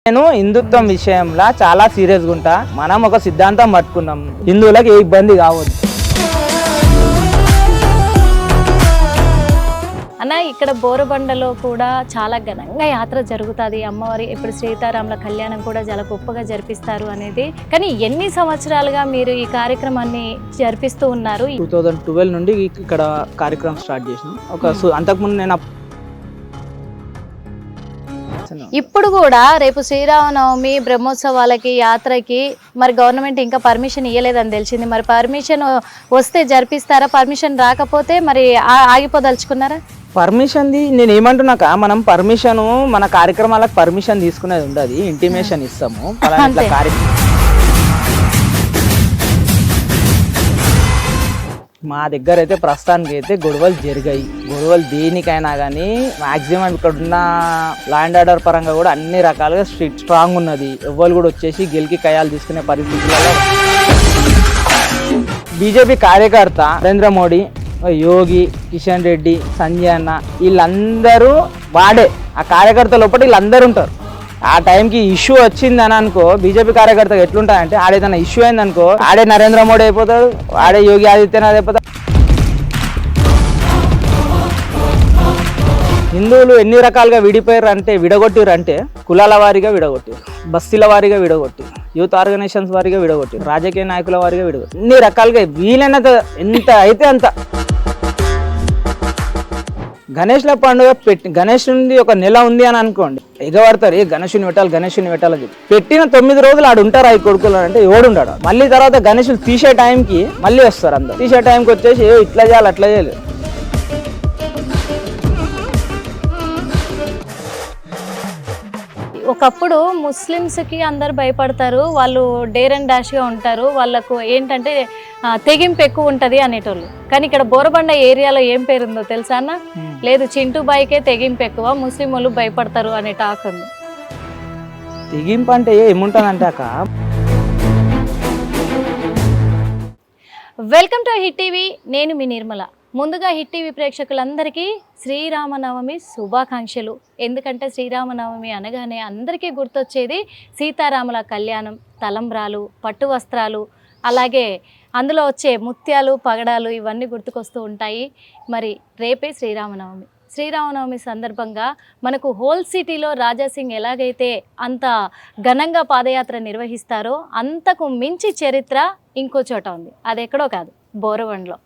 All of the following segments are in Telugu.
నేను హిందుత్వం విషయంలో చాలా సీరియస్గా ఉంటా. మనం ఒక సిద్ధాంతం పట్టుకున్నాం, హిందువులకు ఏ ఇబ్బంది కావద్దు. అన్న ఇక్కడ బోరబండలో కూడా చాలా ఘనంగా యాత్ర జరుగుతుంది. అమ్మవారి ఇప్పుడు సీతారాముల కళ్యాణం కూడా చాలా గొప్పగా జరిపిస్తారు అనేది. కానీ ఎన్ని సంవత్సరాలుగా మీరు ఈ కార్యక్రమాన్ని జరిపిస్తూ ఉన్నారు? 2012 నుండి ఇక్కడ కార్యక్రమం స్టార్ట్ చేసినాం. అంతకుముందు నేను ఇప్పుడు కూడా రేపు శ్రీరామనవమి బ్రహ్మోత్సవాలకి యాత్రకి మరి గవర్నమెంట్ ఇంకా పర్మిషన్ ఇవ్వలేదని తెలిసింది. మరి పర్మిషన్ వస్తే జరిపిస్తారా? పర్మిషన్ రాకపోతే మరి ఆగిపోదలుచుకున్నారా? పర్మిషన్ది నేను ఏమంటున్నాక, మనం పర్మిషన్ మన కార్యక్రమాలకు పర్మిషన్ తీసుకునేది ఉండదు, ఇంటిమేషన్ ఇస్తాము. మా దగ్గర అయితే ప్రస్తుతానికి అయితే గొడవలు జరిగాయి. గొడవలు దేనికైనా కానీ మాక్సిమం ఇక్కడ ఉన్న ల్యాండ్ ఆర్డర్ పరంగా కూడా అన్ని రకాలుగా స్ట్రాంగ్ ఉన్నది. ఎవ్వరు కూడా వచ్చేసి గెలికి కయాలు తీసుకునే పరిస్థితులలో బీజేపీ కార్యకర్త నరేంద్ర మోడీ, యోగి, కిషన్ రెడ్డి, సంజయ్ అన్న వీళ్ళందరూ వాడే ఆ కార్యకర్త లోపల వీళ్ళందరూ ఉంటారు. ఆ టైంకి ఇష్యూ వచ్చింది అని అనుకో, బీజేపీ కార్యకర్తకు ఎట్లుంటాయంటే ఆడేదన్నా ఇష్యూ అయింది అనుకో, ఆడే నరేంద్ర మోడీ అయిపోతాడు, ఆడే యోగి ఆదిత్యనాథ్ అయిపోతాడు. హిందువులు ఎన్ని రకాలుగా విడిపోయారు అంటే విడగొట్టిరు, కులాల వారీగా విడగొట్టారు, బస్తీల వారీగా విడగొట్టారు, యూత్ ఆర్గనైజేషన్స్ వారీగా విడగొట్టారు, రాజకీయ నాయకుల వారీగా విడగొట్టారు. ఎన్ని రకాలుగా వీలైనంత ఎంత అయితే అంత. గణేష్ల పండుగ గణేశుని ఒక నెల ఉంది అని అనుకోండి, ఎగబడతారు, గణేశుని పెట్టాలని చెప్పి పెట్టిన 9 రోజులు ఆడు ఉంటారు. ఆ కొడుకులు అంటే ఎవడుంటాడు. మళ్ళీ తర్వాత గణేశులు తీసే టైంకి మళ్ళీ వస్తారు. అందరు తీసే టైంకి వచ్చేసి ఇట్లా చేయాలి అట్లా చేయాలి. ఒకప్పుడు ముస్లిమ్స్కి అందరు భయపడతారు, వాళ్ళు డేర్ అండ్ డాష్గా ఉంటారు, వాళ్ళకు ఏంటంటే తెగింపు ఎక్కువ ఉంటుంది అనేటోళ్ళు. కానీ ఇక్కడ బోరబండ ఏరియాలో ఏం పేరుందో తెలుసా అన్న? లేదు, చింటూ బాయ్కే తెగింపు ఎక్కువ, ముస్లిం వాళ్ళు భయపడతారు అనే టాక్ ఉంది. తెగింపు అంటే ఏముంటుందంటే అక్క. వెల్కమ్ టు హిట్ టీవీ, నేను మీ నిర్మల. ముందుగా హిట్ టీవీ ప్రేక్షకులందరికీ శ్రీరామనవమి శుభాకాంక్షలు. ఎందుకంటే శ్రీరామనవమి అనగానే అందరికీ గుర్తొచ్చేది సీతారాముల కళ్యాణం, తలంబ్రాలు, పట్టు వస్త్రాలు, అలాగే అందులో వచ్చే ముత్యాలు, పగడాలు ఇవన్నీ గుర్తుకొస్తూ ఉంటాయి. మరి రేపే శ్రీరామనవమి సందర్భంగా మనకు హోల్ సిటీలో రాజాసింగ్ ఎలాగైతే అంత ఘనంగా పాదయాత్ర నిర్వహిస్తారో అంతకు మించి చరిత్ర ఇంకో చోట ఉంది. అది ఎక్కడో కాదు, బోరబండలో.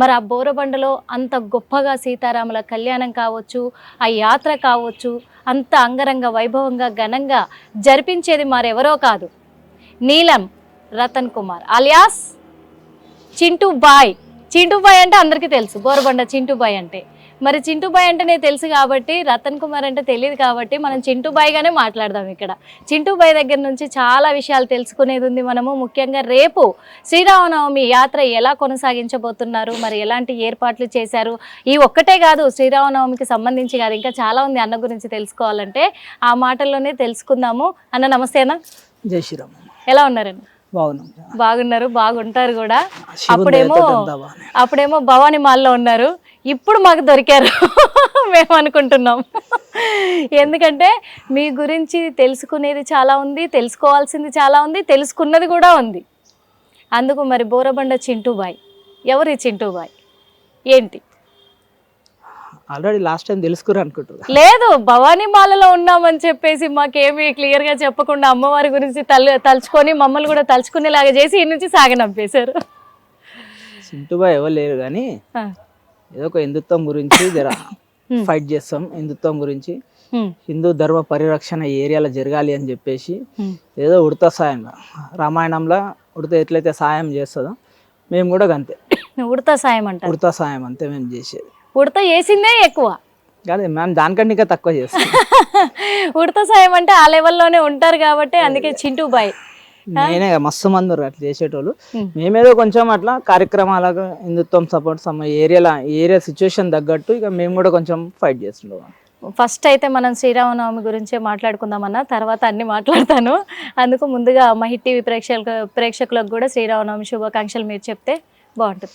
మరి ఆ బోరబండలో అంత గొప్పగా సీతారాముల కళ్యాణం కావచ్చు, ఆ యాత్ర కావచ్చు, అంత అంగరంగ వైభవంగా ఘనంగా జరిపించేది మరెవరో కాదు, నీలం రతన్ కుమార్ అలియాస్ చింటూ బాయ్. చింటూ బాయ్ అంటే అందరికీ తెలుసు, బోరబండ చింటూ బాయ్ అంటే. మరి చింటూ బాయ్ అంటేనే తెలుసు కాబట్టి, రతన్ కుమార్ అంటే తెలియదు కాబట్టి మనం చింటూ బాయ్గానే మాట్లాడదాం. ఇక్కడ చింటూ బాయ్ దగ్గర నుంచి చాలా విషయాలు తెలుసుకునేది ఉంది మనము. ముఖ్యంగా రేపు శ్రీరామనవమి యాత్ర ఎలా కొనసాగించబోతున్నారు, మరి ఎలాంటి ఏర్పాట్లు చేశారు, ఈ ఒక్కటే కాదు శ్రీరామనవమికి సంబంధించి కాదు, ఇంకా చాలా ఉంది అన్న గురించి తెలుసుకోవాలంటే. ఆ మాటల్లోనే తెలుసుకుందాము. అన్న నమస్తే అన్న. జై శ్రీరామ్. ఎలా ఉన్నారన్న? బాగున్నారు, బాగుంటారు కూడా. అప్పుడేమో భవానీ మాల్లో ఉన్నారు, ఇప్పుడు మాకు దొరికారు మేము అనుకుంటున్నాం. ఎందుకంటే మీ గురించి తెలుసుకునేది చాలా ఉంది, తెలుసుకోవాల్సింది చాలా ఉంది, తెలుసుకున్నది కూడా ఉంది. అందుకు మరి బోరబండ చింటూ బాయ్, ఎవరు ఈ చింటూ బాయ్ ఏంటి? ఆల్రెడీ లాస్ట్ టైం తెలుసుకురా అనుకుంటున్నా. లేదు, భవానీ మాలలో ఉన్నామని చెప్పేసి మాకేమీ క్లియర్గా చెప్పకుండా అమ్మవారి గురించి తలుచుకొని మమ్మల్ని కూడా తలుచుకునేలాగా చేసి ఈ నుంచి సాగనంపేశారు. చింటూబాయ్ ఎవరు లేరు కానీ ఏదో ఒక హిందుత్వం గురించి జర ఫైట్ చేస్తాం. హిందుత్వం గురించి, హిందూ ధర్మ పరిరక్షణ ఏరియాలో జరగాలి అని చెప్పేసి ఏదో ఉడత సాయంగా, రామాయణంలో ఉడత ఎట్లయితే సాయం చేస్తుందో మేము కూడా అంతే. ఉడత సాయం అంటే ఉడత సాయం అంతే మేము చేసేది. ఉడత వేసిందే ఎక్కువ కాదు మేము దానికంటే ఇంకా తక్కువ చేస్తాం. ఉడత సాయం అంటే ఆ లెవెల్లోనే ఉంటారు కాబట్టి అందుకే చింటూ బాయ్. నేనే మస్తు మంది అట్లా చేసేటోళ్ళు. మేమేదో కొంచెం అట్లా కార్యక్రమాలకు హిందుత్వం సపోర్ట్ ఏరియా సిచ్యువేషన్ తగ్గట్టు ఇక మేము కూడా కొంచెం ఫైట్ చేస్తుంటాం. ఫస్ట్ అయితే మనం శ్రీరామనవమి గురించే మాట్లాడుకుందామన్నా, తర్వాత అన్ని మాట్లాడతాను. అందుకు ముందుగా మా హిట్ టీవీ ప్రేక్షకులకు కూడా శ్రీరామనవమి శుభాకాంక్షలు మీరు చెప్తే బాగుంటుంది.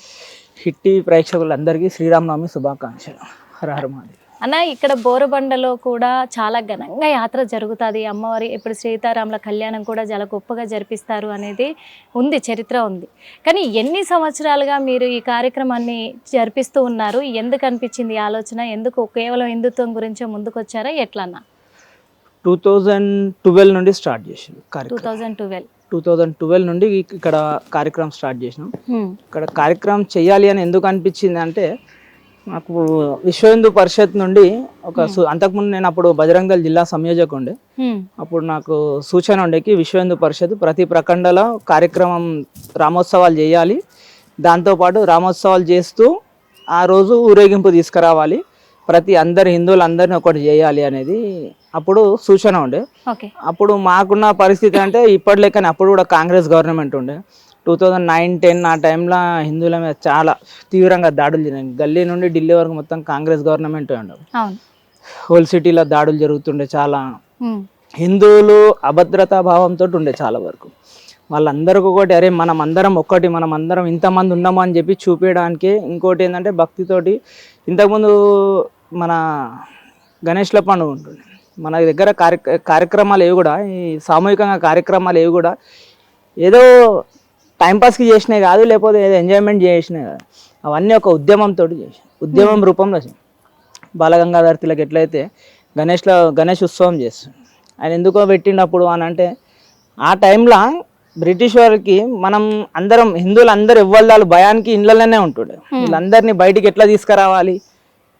హిట్ టీవీ ప్రేక్షకులందరికీ శ్రీరామనవమి శుభాకాంక్షలు. హర హర మహాదేవ్. అన్న ఇక్కడ బోరబండలో కూడా చాలా ఘనంగా యాత్ర జరుగుతుంది. అమ్మవారి ఇప్పుడు సీతారాముల కళ్యాణం కూడా చాలా గొప్పగా జరిపిస్తారు అనేది ఉంది, చరిత్ర ఉంది. కానీ ఎన్ని సంవత్సరాలుగా మీరు ఈ కార్యక్రమాన్ని జరిపిస్తూ ఉన్నారు? ఎందుకు అనిపించింది ఈ ఆలోచన? ఎందుకు కేవలం హిందుత్వం గురించే ముందుకు వచ్చారా ఎట్లన్నా? 2012 నుండి స్టార్ట్ చేసాం కార్యక్రమం. 2012 నుండి ఇక్కడ కార్యక్రమం స్టార్ట్ చేసినాం. ఇక్కడ కార్యక్రమం చేయాలి అని ఎందుకు అనిపించింది అంటే, నాకు విశ్వ హిందూ పరిషత్ నుండి అంతకుముందు నేను అప్పుడు బజరంగ దళ్ జిల్లా సంయోజకుండే, అప్పుడు నాకు సూచన ఉండేకి విశ్వ హిందూ పరిషత్ ప్రతి ప్రఖండలో కార్యక్రమం రామోత్సవాలు చేయాలి, దాంతోపాటు రామోత్సవాలు చేస్తూ ఆ రోజు ఊరేగింపు తీసుకురావాలి, ప్రతి అందరు హిందువులందరినీ ఒకటి చేయాలి అనేది అప్పుడు సూచన ఉండే. అప్పుడు మాకున్న పరిస్థితి అంటే ఇప్పటి లెక్కనే అప్పుడు కూడా కాంగ్రెస్ గవర్నమెంట్ ఉండే. 2009-10 ఆ టైంలో హిందువుల మీద చాలా తీవ్రంగా దాడులు జరిగాయి. గల్లీ నుండి ఢిల్లీ వరకు మొత్తం కాంగ్రెస్ గవర్నమెంట్ ఉండే. హోల్ సిటీలో దాడులు జరుగుతుండే. చాలా హిందువులు అభద్రతా భావంతో ఉండే చాలా వరకు. వాళ్ళందరికీ ఒకటి, అరే మనం అందరం ఒక్కటి, మనం అందరం ఇంతమంది ఉన్నాము అని చెప్పి చూపించడానికి. ఇంకోటి ఏంటంటే భక్తితోటి, ఇంతకుముందు మన గణేష్ల పండుగ ఉంటుంది, మన దగ్గర కార్యక్రమాలు ఏవి కూడా, ఈ సామూహికంగా కార్యక్రమాలు ఏవి కూడా ఏదో టైంపాస్కి చేసినాయి కాదు, లేకపోతే ఏదో ఎంజాయ్మెంట్ చేసినాయి కాదు, అవన్నీ ఒక ఉద్యమంతో చేసి, ఉద్యమం రూపంలో బాలగంగాధర్ తిలక్ ఎట్లయితే గణేష్ ఉత్సవం చేస్తుంది. ఆయన ఎందుకో పెట్టినప్పుడు అని అంటే, ఆ టైంలో బ్రిటిష్ వారికి మనం అందరం హిందువులు అందరూ ఇవ్వాలి భయానికి ఇళ్ళలోనే ఉంటుండే. వీళ్ళందరినీ బయటికి ఎట్లా తీసుకురావాలి,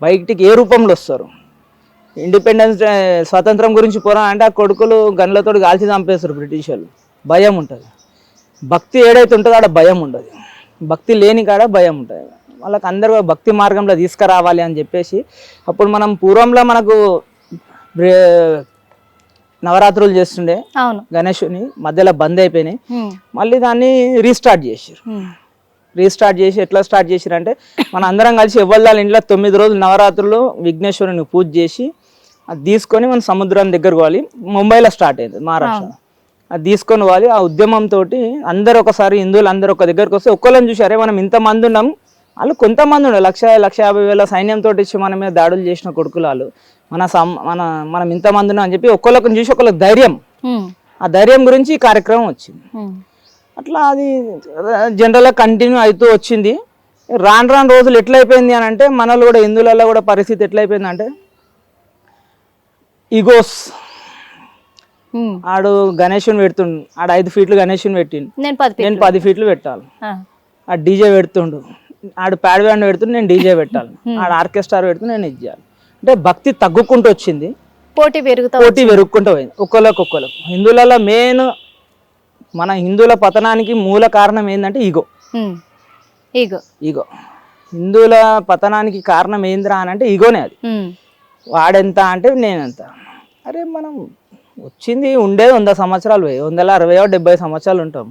బయటికి ఏ రూపంలో వస్తారు, ఇండిపెండెన్స్ డే స్వాతంత్రం గురించి పోరాడంటే ఆ కొడుకులు గన్లతో కాల్చి చంపేస్తారు బ్రిటిష్ వాళ్ళు. భయం ఉంటుంది. భక్తి ఏడైతే ఉంటుందో ఆడ భయం ఉండదు, భక్తి లేని కాడ భయం ఉంటుంది. వాళ్ళకి అందరూ భక్తి మార్గంలో తీసుకురావాలి అని చెప్పేసి, అప్పుడు మనం పూర్వంలో మనకు నవరాత్రులు చేస్తుండే గణేషుని, మధ్యలో బంద్ అయిపోయినాయి, మళ్ళీ దాన్ని రీస్టార్ట్ చేసి ఎట్లా స్టార్ట్ చేసిరు అంటే, మన అందరం కలిసి ఎవరిదాల ఇంట్లో 9 రోజులు నవరాత్రులు విఘ్నేశ్వరుని పూజ చేసి అది తీసుకొని మనం సముద్రం దగ్గరకు పోవాలి. ముంబైలో స్టార్ట్ అయింది, మహారాష్ట్ర. అది తీసుకొని పోవాలి. ఆ ఉద్యమంతో అందరు ఒకసారి హిందువులు అందరూ ఒక దగ్గరకు వస్తే ఒక్కళ్ళని చూసారే మనం ఇంతమంది ఉన్నాం, వాళ్ళు కొంతమంది ఉండే 1,50,000 సైన్యంతో ఇచ్చి మన మీద దాడులు చేసిన కొడుకులు వాళ్ళు, మనం ఇంతమంది ఉన్నాం అని చెప్పి ఒక్కొక్కరిని చూసి ఒకళ్ళకి ధైర్యం, ఆ ధైర్యం గురించి ఈ కార్యక్రమం వచ్చింది. అట్లా అది జనరల్గా కంటిన్యూ అవుతూ వచ్చింది. రాను రోజులు ఎట్లయిపోయింది అని అంటే, మనలో కూడా హిందువులలో కూడా పరిస్థితి ఎట్లయిపోయింది అంటే, ఈగోస్. ఆడు గణేషుని పెడుతుండు, ఆడు 5 ఫీట్లు గణేషుని పెట్టిండు, నేను 10 ఫీట్లు పెట్టాలి. ఆ డీజే పెడుతుండు, ఆడు ప్యాడ్ బ్యాండ్ పెడుతుండు, నేను డీజే పెట్టాలి. ఆడు ఆర్కెస్ట్రా పెడుతుండు, నేను ఇది చేయాలి. అంటే భక్తి తగ్గుకుంటూ వచ్చింది, పోటీ పెరుగుకుంటూ పోయింది ఒక్కొక్కరికి. హిందువులలో మెయిన్ మన హిందువుల పతనానికి మూల కారణం ఏంటంటే ఈగో. హిందువుల పతనానికి కారణం ఏంద్రా అని అంటే ఈగోనే. అది వాడెంత అంటే నేనెంత. అరే మనం వచ్చింది ఉండేది 100 సంవత్సరాలు, 160-70 సంవత్సరాలు ఉంటాం.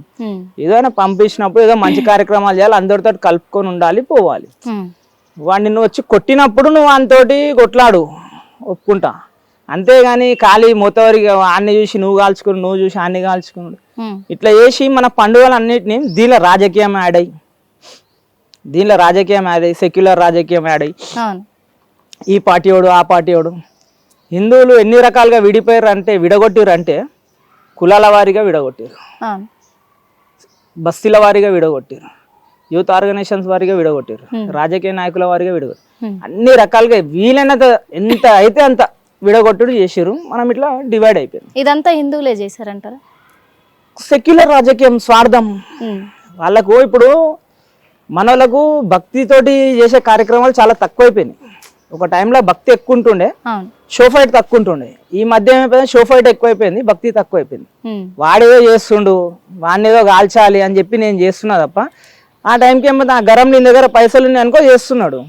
ఏదైనా పంపించినప్పుడు ఏదో మంచి కార్యక్రమాలు చేయాలి, అందరితో కలుపుకొని ఉండాలి, పోవాలి. వాడిని నువ్వు వచ్చి కొట్టినప్పుడు నువ్వు అంతోటి కొట్లాడు, ఒప్పుకుంటా. అంతేగాని ఖాళీ మొత్తవరికి ఆన్ని చూసి నువ్వు కాల్చుకుని, నువ్వు చూసి ఆన్ని కాల్చుకున్నాడు, ఇట్లా చేసి మన పండుగలన్నిటిని దీనిలో రాజకీయం యాడ్ అయ్యి, సెక్యులర్ రాజకీయం యాడ్ అయ్యి, ఈ పార్టీయోడు ఆ పార్టీయోడు. హిందువులు ఎన్ని రకాలుగా విడగొట్టిరు అంటే, కులాల వారీగా విడగొట్టారు, బస్తీల వారీగా విడగొట్టారు, యూత్ ఆర్గనైజేషన్స్ వారీగా విడగొట్టారు, రాజకీయ నాయకుల వారీగా విడగొట్టారు. అన్ని రకాలుగా వీలైనంత ఎంత అయితే అంత విడగొట్టుడు చేసారు. మనం ఇట్లా డివైడ్ అయిపోయింది. ఇదంతా హిందువులే చేశారంటారా? సెక్యులర్ రాజకీయం, స్వార్థం వాళ్ళకు. ఇప్పుడు మనలకు భక్తితోటి చేసే కార్యక్రమాలు చాలా తక్కువైపోయినాయి. ఒక టైంలో భక్తి ఎక్కువ ఉంటుండే, షో ఫైట్ తక్కువ ఉంటుండే. ఈ మధ్య ఏమైపోయింది, షో ఫైట్ ఎక్కువైపోయింది, భక్తి తక్కువైపోయింది. వాడేదో చేస్తుండు, వాడిని ఏదో కాల్చాలి అని చెప్పి నేను చేస్తున్నా తప్ప, ఆ టైంకి ఏమైతే ఆ గరం నీ దగ్గర పైసలు ఉన్నాయి అనుకో చేస్తున్నాడు,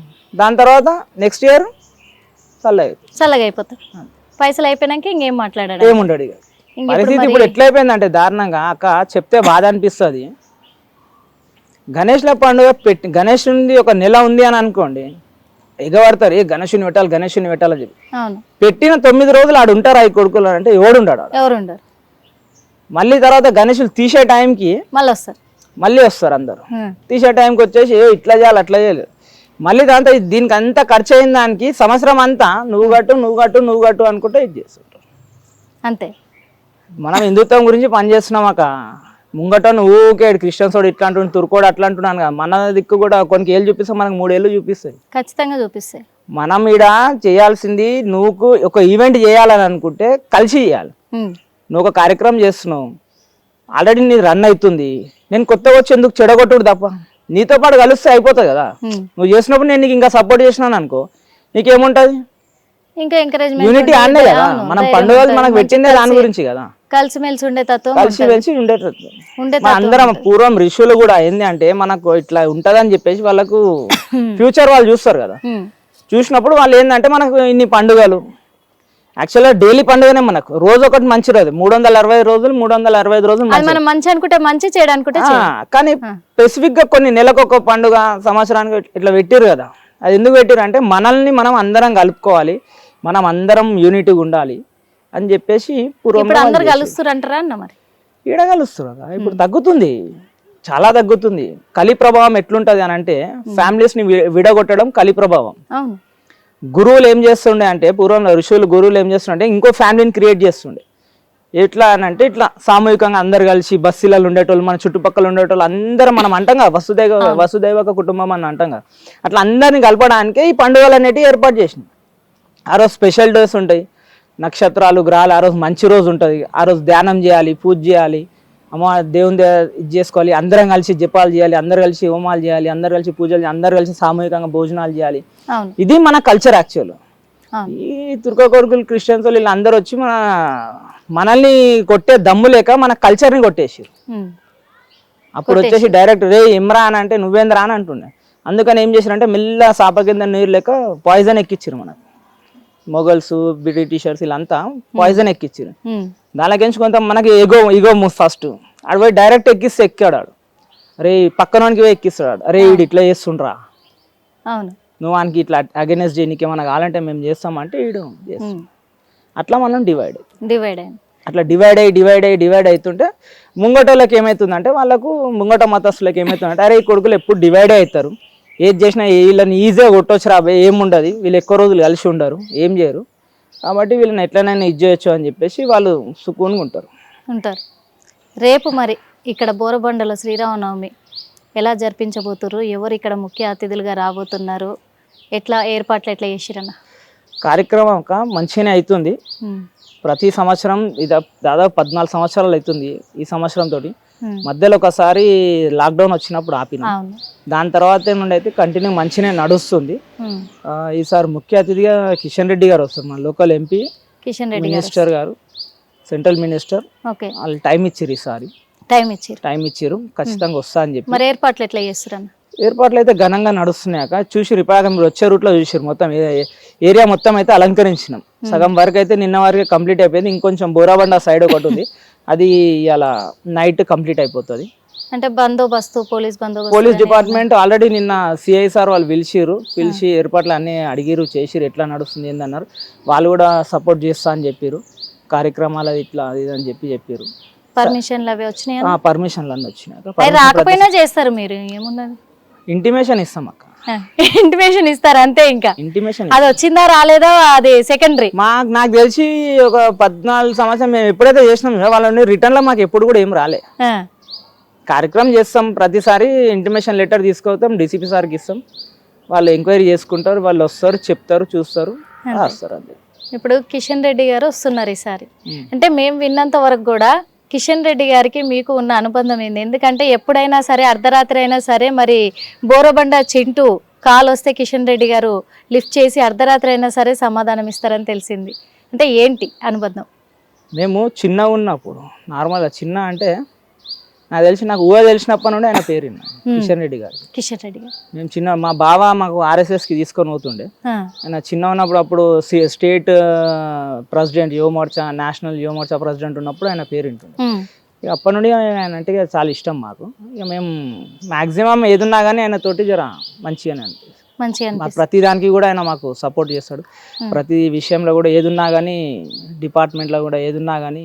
దాని తర్వాత నెక్స్ట్ ఇయర్ చల్లగా అయిపోతాడు. పైసలు అయిపోయినాక ఇంకేం మాట్లాడాడు, ఏముండడు. ఇక పరిస్థితి ఇప్పుడు ఎట్లయిపోయిందంటే దారుణంగా, అక్క చెప్తే బాధ అనిపిస్తుంది. గణేష్ల పండుగ గణేష్ నుండి ఒక నెల ఉంది అని అనుకోండి, ఎగబడతారు, గణేషుని పెట్టాలని చెప్పి. పెట్టిన 9 రోజులు ఆడు ఉంటారు ఆ కొడుకులు అంటే ఎవరుండరు. మళ్ళీ తర్వాత గణేషులు తీసే టైంకి మళ్ళీ వస్తారు అందరు. తీసే టైంకి వచ్చేసి ఇట్లా చేయాలి అట్లా చేయాలి. మళ్ళీ దాంతో దీనికి అంతా ఖర్చు అయిన దానికి సంవత్సరం అంతా నువ్వు కట్టు అనుకుంటే ఇది చేస్తుంటారు. అంతే. మనం హిందుత్వం గురించి పనిచేస్తున్నామాక ముంగట నువ్వు క్రిస్టియన్స్ వాడు ఇట్లా అంటుండు, తుర్కోడు అట్లా అంటున్నాను కదా, మన దిక్కు కూడా కొన్ని ఏళ్ళు చూపిస్తాం, మనకు 3 ఏళ్ళు చూపిస్తాయి. ఖచ్చితంగా చూపిస్తాయి. మనం ఈడ చేయాల్సింది, నువ్వు ఒక ఈవెంట్ చేయాలని అనుకుంటే కలిసి చేయాలి. నువ్వు ఒక కార్యక్రమం చేస్తున్నావు, ఆల్రెడీ నీ రన్ అవుతుంది, నేను కొత్తగా వచ్చి ఎందుకు చెడగొట్టుడు తప్ప, నీతో పాటు కలిస్తే అయిపోతుంది కదా. నువ్వు చేసినప్పుడు నేను నీకు ఇంకా సపోర్ట్ చేసినాను అనుకో, నీకేముంటది, ఇంకా ఎంకరేజ్మెంట్, యూనిటీ అన్నే కదా. మనం పండుగలు మనకు పెట్టిందే దాని గురించి కదా, కలిసిమెలిసి ఉండే తత్వం, కలిసిమెలిసి ఉండేటట్టు. అందరం పూర్వం ఋషులు కూడా ఏంది అంటే మనకు ఇట్లా ఉంటదని చెప్పేసి వాళ్ళకు ఫ్యూచర్ వాళ్ళు చూస్తారు కదా, చూసినప్పుడు వాళ్ళు ఏంటంటే మనకు ఇన్ని పండుగలు, యాక్చువల్గా డైలీ పండుగనే మనకు, రోజు ఒకటి మంచి రోజు, 365 రోజులు 365 రోజులు మనం మంచి అనుకుంటే మంచి, చెడు అనుకుంటే కానీ స్పెసిఫిక్ గా కొన్ని నెలకు ఒక పండుగ, సంవత్సరానికి ఇట్లా పెట్టిరు కదా. అది ఎందుకు పెట్టిరు అంటే మనల్ని మనం అందరం కలుపుకోవాలి, మనం అందరం యూనిటీగా ఉండాలి అని చెప్పేసి పూర్వం అందరు కలుస్తారంటారా అన్న. మరి ఈడ కలుస్తున్నారు, ఇప్పుడు తగ్గుతుంది, చాలా తగ్గుతుంది. కలి ప్రభావం ఎట్లుంటది అని అంటే ఫ్యామిలీస్ ని విడగొట్టడం కలి ప్రభావం. అవును. గురువులు ఏం చేస్తుండే అంటే పూర్వం ఋషులు గురువులు ఏం చేస్తుండే, ఇంకో ఫ్యామిలీని క్రియేట్ చేస్తుండే. ఎట్లా అని అంటే ఇట్లా సామూహికంగా అందరు కలిసి బస్సులలో ఉండేటోళ్ళు, మన చుట్టుపక్కల ఉండేటోళ్ళు అందరం, మనం అంటాం కదా వసుదైవక కుటుంబం అని అంటాం కదా, అట్లా అందరిని కలపడానికే ఈ పండుగలు అనేటివి ఏర్పాటు చేసినాయి. ఆ రోజు స్పెషల్ డేస్ ఉంటాయి, నక్షత్రాలు గ్రహాలు, ఆ రోజు మంచి రోజు ఉంటుంది, ఆ రోజు ధ్యానం చేయాలి, పూజ చేయాలి, అమ్మ దేవుని ఇది చేసుకోవాలి, అందరం కలిసి జపాలు చేయాలి, అందరు కలిసి హోమాలు చేయాలి, అందరు కలిసి పూజలు చేయాలి, అందరు కలిసి సామూహికంగా భోజనాలు చేయాలి. ఇది మన కల్చర్ యాక్చువల్. ఈ తుర్క కొడుకులు క్రిస్టియన్స్ వీళ్ళు అందరూ వచ్చి మనల్ని కొట్టే దమ్ము లేక మన కల్చర్ని కొట్టేసారు. అప్పుడు వచ్చేసి డైరెక్ట్ రే ఇమ్రా అని అంటే నువ్వేంద్రా అని అంటుండే. అందుకని ఏం చేశారంటే మెల్ల సాప కింద నీరు లేక పాయిజన్ ఎక్కిచ్చారు మనకు. మొఘల్స్, బ్రిటిషర్స్ వీళ్ళంతా పాయిజన్ ఎక్కిచ్చారు. దానికించి కొంత మనకి ఈగో ఫస్ట్ ఆడు పోయి డైరెక్ట్ ఎక్కిస్తే ఎక్కాడు, అరే పక్కనోనికి పోయి ఎక్కిస్తాడు, అరే వీడు ఇట్లా చేస్తుండ్రా, నువ్వు వానికి ఇట్లా అగెనెస్ట్ చేయి, నీకేమన్నా కావాలంటే మేము చేస్తామంటే వీడు చేస్తాం. అట్లా మనం డివైడ్ అవుతుంటే ముంగటోళ్ళకి ఏమవుతుందంటే వాళ్ళకు ముంగట మతస్థులకి ఏమవుతుందంటే అరే ఈ కొడుకులు ఎప్పుడు డివైడ్ అవుతారు, ఏది చేసినా వీళ్ళని ఈజీగా కొట్టొచ్చు రాబోయే, ఏముండదు, వీళ్ళు ఎక్కువ రోజులు కలిసి ఉండరు, ఏం చేయరు, కాబట్టి వీళ్ళని ఎట్లనైనా ఇది చేయొచ్చు అని చెప్పేసి వాళ్ళు సుకూన్గా ఉంటారు. రేపు మరి ఇక్కడ బోరబండలో శ్రీరామనవమి ఎలా జరిపించబోతున్నారు, ఎవరు ఇక్కడ ముఖ్య అతిథులుగా రాబోతున్నారు, ఎట్లా ఏర్పాట్లు ఎట్లా చేసిరన్న? కార్యక్రమం మంచిగానే అవుతుంది. ప్రతి సంవత్సరం ఇది దాదాపు 14 సంవత్సరాలు అవుతుంది. ఈ సంవత్సరం తోటి మధ్యలో ఒకసారి లాక్డౌన్ వచ్చినప్పుడు ఆపిన, దాని తర్వాత నుండి అయితే కంటిన్యూ మంచిగానే నడుస్తుంది. ఈసారి ముఖ్య అతిథిగా కిషన్ రెడ్డి గారు వస్తారు, మన local MP Kishan Reddy minister గారు, సెంట్రల్ మినిస్టర్. వాళ్ళు టైం ఇచ్చారు, ఈసారి టైం ఇచ్చారు, ఖచ్చితంగా వస్తా అని చెప్పి. మరి ఏర్పాట్లు ఎట్లా చేస్తారు? ఏర్పాట్లు అయితే ఘనంగా నడుస్తున్నాక చూసి రిపాక మీరు వచ్చే రూట్లో చూసారు, మొత్తం ఏరియా మొత్తం అయితే అలంకరించినాం. సగం వరకు అయితే నిన్న వరకు కంప్లీట్ అయిపోయింది, ఇంకొంచెం బోరాబండ సైడ్ ఒకటి ఉంది, అది ఇలా నైట్ కంప్లీట్ అయిపోతుంది. అంటే బందోబస్తు, పోలీస్ డిపార్ట్మెంట్ ఆల్రెడీ నిన్న సిఐ సార్ వాళ్ళు పిలిచి ఏర్పాట్లు అన్ని అడిగిరు, చేసిరు, ఎట్లా నడుస్తుంది ఏందన్నారు. వాళ్ళు కూడా సపోర్ట్ చేస్తా అని చెప్పారు, కార్యక్రమాలు ఇట్లా అని చెప్పారు. పర్మిషన్లు అవి వచ్చినాయి, పర్మిషన్లు అన్నీ వచ్చినాయి. రాకపోయినా చేస్తారు మీరు, ఏమున్నది, ఇంటిమేషన్ ఇస్తాం అక్క, ఇంటిమేషన్ ఇస్తారు అంతే. ఇంకా ఇంటిమేషన్ అది వచ్చిందా రాలేదా అది సెకండరీ. నాకు తెలిసి ఒక 14 సంవత్సరం మేము ఎప్పుడైతే చేసినాం వాళ్ళని రిటర్న్ లో మాకు ఎప్పుడు కూడా ఏం రాలే. కార్యక్రమం చేస్తాం, ప్రతిసారి ఇంటిమేషన్ లెటర్ తీసుకొస్తాం, డీసీపీ సార్కి ఇస్తాం, వాళ్ళు ఎంక్వైరీ చేసుకుంటారు, వాళ్ళు వస్తారు, చెప్తారు, చూస్తారు, వస్తారు అంతే. ఇప్పుడు కిషన్ రెడ్డి గారు వస్తున్నారు ఈసారి, అంటే మేము విన్నంత వరకు కూడా కిషన్ రెడ్డి గారికి మీకు ఉన్న అనుబంధం ఏంది? ఎందుకంటే ఎప్పుడైనా సరే అర్ధరాత్రి అయినా సరే మరి బోరబండ చింటూ కాల్ వస్తే కిషన్ రెడ్డి గారు లిఫ్ట్ చేసి అర్ధరాత్రి అయినా సరే సమాధానం ఇస్తారని తెలిసింది. అంటే ఏంటి అనుబంధం? మేము చిన్నగా ఉన్నప్పుడు నార్మల్గా చిన్న అంటే నాకు తెలిసి నాకు ఊహ తెలిసినప్పటి నుండి ఆయన పేరు కిషన్ రెడ్డి గారు. మేము చిన్న మా బావ మాకు RSSకి తీసుకొని పోతుండే, ఆయన చిన్న ఉన్నప్పుడు అప్పుడు state president Yuva Morcha, national Yuva Morcha president ఉన్నప్పుడు ఆయన పేరు వింటుండే. ఇక అప్పటి నుండి ఆయన అంటే చాలా ఇష్టం మాకు. ఇక మేము మాక్సిమం ఏదున్నా కానీ ఆయన తోటి జర మంచిగానే అనిపిస్తుంది. మాకు ప్రతి దానికి కూడా ఆయన మాకు సపోర్ట్ చేస్తాడు, ప్రతి విషయంలో కూడా ఏదున్నా కానీ డిపార్ట్మెంట్లో కూడా ఏదున్నా కానీ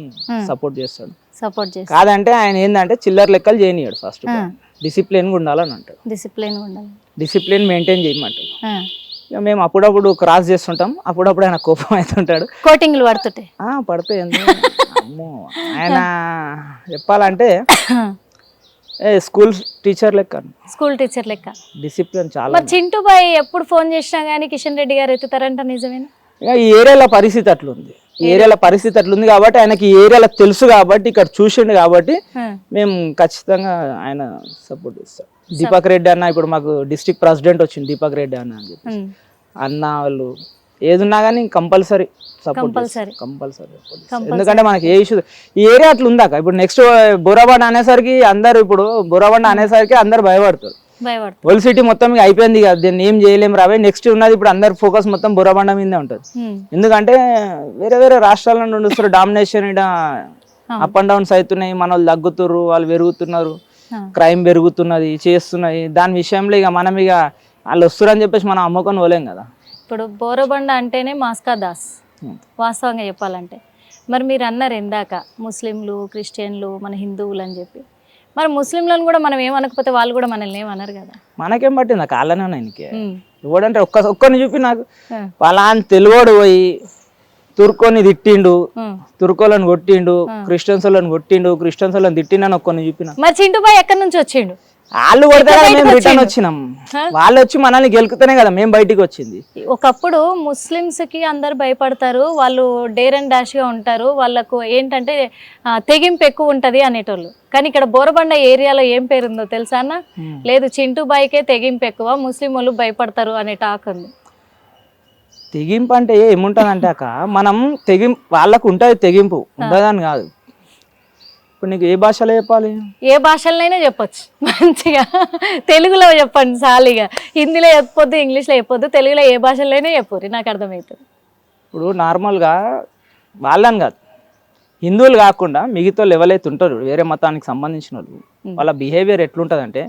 సపోర్ట్ చేస్తాడు. సపోర్ట్ చేసి కాదంటే ఆయన ఏంటంటే చిల్లర లెక్కలు చేయనియాడు. ఫస్ట్ డిసిప్లిన్గా ఉండాలని అంటాడు, డిసిప్లిన్ ఉండాలి. డిసిప్లిన్ మెయింటైన్ చేయమంటాడు. ఆ, ఇక మేము అప్పుడప్పుడు క్రాస్ చేస్తుంటాం, అప్పుడప్పుడు ఆయన కోపం అవుతుంటాడు. కోటింగ్లు పడుతుంటే పడితే అమ్మో ఆయన చెప్పాలంటే స్కూల్ టీచర్ లెక్క, స్కూల్ టీచర్ లెక్క డిసిప్లిన్ చాలా. మరి చింటూ బాయ్ ఎప్పుడు ఫోన్ చేసినా గానీ కిషన్ రెడ్డి గారు ఎత్తుతారంట, నిజమేనా? ఇక ఈ ఏరియాలో పరిస్థితి అట్లుంది, ఈ ఏరియాలో పరిస్థితి అట్లుంది కాబట్టి ఆయనకి ఈ ఏరియాలో తెలుసు కాబట్టి, ఇక్కడ చూసిండు కాబట్టి మేము ఖచ్చితంగా ఆయన సపోర్ట్ చేస్తాం. దీపక్ రెడ్డి అన్న ఇప్పుడు మాకు డిస్ట్రిక్ట్ ప్రెసిడెంట్ వచ్చింది, దీపక్ రెడ్డి అన్న అని చెప్పి అన్న వాళ్ళు ఏదున్నా కానీ కంపల్సరీ సపోర్ట్, కంపల్సరీ. ఎందుకంటే మనకి ఏ ఇష్యూ ఈ ఏరియా అట్లా ఉందాక. ఇప్పుడు నెక్స్ట్ బోరాబండ అనేసరికి అందరు, ఇప్పుడు బోరాబండ అనేసరికి అందరు భయపడతారు. ఓల్డ్ సిటీ మొత్తం అయిపోయింది కదా, దీన్ని ఏం చేయలేము రావే. నెక్స్ట్ ఉన్నది ఇప్పుడు అందరు ఫోకస్ మొత్తం బోరాబండ మీదే ఉంటుంది. ఎందుకంటే వేరే వేరే రాష్ట్రాల నుండి వస్తారు, డామినేషన్ ఇక్కడ అప్ అండ్ డౌన్స్ అవుతున్నాయి, మన వాళ్ళు తగ్గుతున్నారు, వాళ్ళు పెరుగుతున్నారు, క్రైమ్ పెరుగుతున్నది, చేస్తున్నది. దాని విషయంలో ఇక మనం ఇక వాళ్ళు వస్తున్నారని చెప్పేసి మనం అమ్ముకొని పోలేం కదా. ఇప్పుడు బోరబండ అంటేనే మాస్కా దాస్, వాస్తవంగా చెప్పాలంటే. మరి మీరు అన్నారు ఇందాక ముస్లింలు, క్రిస్టియన్లు, మన హిందువులు అని చెప్పి. మరి ముస్లింలను కూడా మనం ఏమనకపోతే వాళ్ళు కూడా మనల్ని ఏమన్నారు కదా. మనకేం పట్టింది ఆ కాళ్ళనే ఆయనకి. ఎవడంటే ఒక్కరిని చూపి నాకు వాళ్ళ తెలుగోడు పోయి తుర్కోని తిట్టిండు, తుర్కోలను కొట్టిండు, క్రిస్టియన్స్ వాళ్ళని కొట్టిండు, క్రిస్టియన్స్ వాళ్ళని తిట్టిండని ఒక్కరిని చూపిన. మరి చింటూ బాయ్ ఎక్కడి నుంచి వచ్చిండు? వాళ్ళు కొడతారా, మేము రిటర్న్ వచ్చినాం. వాళ్ళు వచ్చి మనల్ని గెలుకుతూనే కదా మేము బయటికి వచ్చింది. ఒకప్పుడు ముస్లిమ్స్ కి అందరు భయపడతారు, వాళ్ళు డేర్ అండ్ డాష్ గా ఉంటారు, వాళ్ళకు ఏంటంటే తెగింపు ఎక్కువ ఉంటది అనేటోళ్ళు. కానీ ఇక్కడ బోరబండ ఏరియాలో ఏం పేరుందో తెలుసా అన్న? లేదు, చింటూ బాయ్కే తెగింపు ఎక్కువ, ముస్లిం వాళ్ళు భయపడతారు అనే టాక్ ఉంది. తెగింపు అంటే ఏముంటది అంటే అక్క, మనం తెగింపు వాళ్ళకు ఉంటుంది, తెగింపు ఉండదని కాదు. ఇప్పుడు నీకు ఏ భాషలో చెప్పాలి? ఏ భాషలైనా చెప్పొచ్చు మంచిగా. తెలుగులో చెప్పండి సాలిగా, హిందీలో చెప్పొద్దు, ఇంగ్లీష్లో చెప్పొద్దు, తెలుగులో ఏ భాషలోనే చెప్పరు, నాకు అర్థమవుతుంది. ఇప్పుడు నార్మల్గా వాళ్ళని కాదు, హిందువులు కాకుండా మిగతా ఎవరైతే ఉంటారు వేరే మతానికి సంబంధించిన వాళ్ళు, వాళ్ళ బిహేవియర్ ఎట్లుంటుందంటే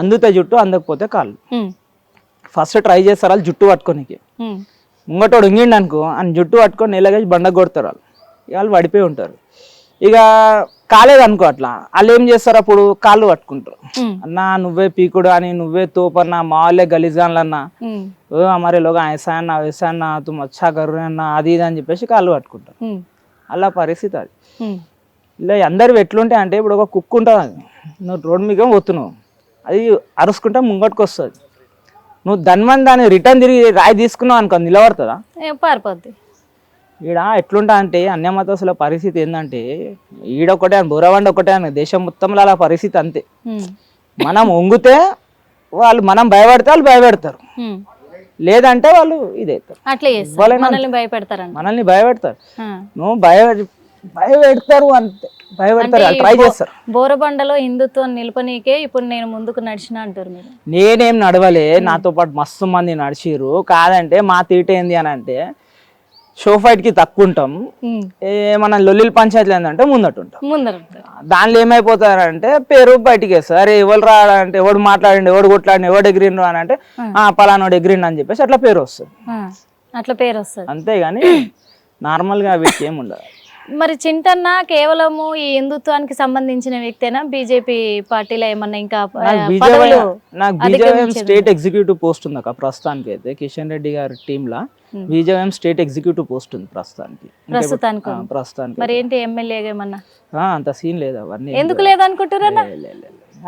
అందుతే జుట్టు, అందకపోతే కాళ్ళు. ఫస్ట్ ట్రై చేస్తారు వాళ్ళు జుట్టు పట్టుకోనికి. ముంగటోడు ఉంగిండి అనుకో, అని జుట్టు పట్టుకొని నెలగేసి బండ కొడతారు వాళ్ళు. వాళ్ళు పడిపోయి ఉంటారు. ఇక కాలేదు అనుకో, అట్లా వాళ్ళు ఏం చేస్తారు, అప్పుడు కాళ్ళు పట్టుకుంటారు. అన్నా నువ్వే పీకుడు అని, నువ్వే తోపన్నా, మా వాళ్ళే గలీజాన్లన్నా, మరి లోగా ఐసాన్నా వేసాన్నా తుమ్ అచ్చా కర్రు అన్నా, అది ఇది అని చెప్పేసి కాళ్ళు పట్టుకుంటారు. అలా పరిస్థితి అది. ఇలా అందరు ఎట్లుంటాయి అంటే, ఇప్పుడు ఒక కుక్క ఉంటుంది, నువ్వు రోడ్డు మీద పోతున్నావు, అది అరుసుకుంటా ముంగట్టుకు వస్తుంది. నువ్వు దాన్ని రిటర్న్ తిరిగి రాయి తీసుకున్నావు అనుకో, నిలబడుతుందా? పారిపోద్ది. ఈడ ఎట్లుంటా అంటే అన్యమతస్తుల పరిస్థితి ఏంటంటే, ఈడొకటే అని బోరబండ ఒకటే అని దేశం మొత్తంలో అలా పరిస్థితి అంతే. మనం వంగితే వాళ్ళు, మనం భయపడితే వాళ్ళు భయపెడతారు, లేదంటే వాళ్ళు ఇదవుతారు. మనల్ని భయపెడతారు, మనల్ని భయపెడతారు. నువ్వు భయపెడతారు అంతే, భయపెడతారు, ట్రై చేస్తారు. బోరబండలో హిందుత్వం నిలపనీకే ఇప్పుడు నేను ముందుకు నడిచిన అంటారు మీరు. నేనేం నడవలే, నాతో పాటు మస్తు మంది నడిచిర్రు. కాదంటే మా తీట ఏంది అని అంటే, షో ఫైట్ కి తక్కువ ఉంటాం, మన లొల్లిల పంచాయతీలు ఏంటంటే ముందట ఉంటాం. దానిలో ఏమైపోతారంటే పేరు బయటికి వేస్తారు. అరే ఎవరు రాడంటే, ఎవడు మాట్లాడండి, ఎవడు కొట్లాడండి, ఎవడు ఎగిరిండు అని అంటే పలానాడు ఎగిరిండు అని చెప్పేసి అట్లా పేరు వస్తుంది, అట్లా పేరు వస్తుంది. అంతేగాని నార్మల్ గా వీటికి ఏమి ఉండదు. మరి చింటన్న కేవలము ఈ హిందుత్వానికి సంబంధించిన వ్యక్తేనా? బీజేపీ పార్టీలో ఏమన్నా ఇంకా? నాకు బీజేఎం స్టేట్ ఎగ్జిక్యూటివ్ పోస్ట్ ఉంది అక్క ప్రస్తుతానికి. అయితే కిషన్ రెడ్డి గారి టీమ్ లా బీజేఎం స్టేట్ ఎగ్జిక్యూటివ్ పోస్ట్ ఉంది ప్రస్తుతానికి. మరి ఏంటి ఎమ్మెల్యేగా ఏమన్నా? అంత సీన్ లేదు అవన్నీ. ఎందుకు లేదనుకుంటారా?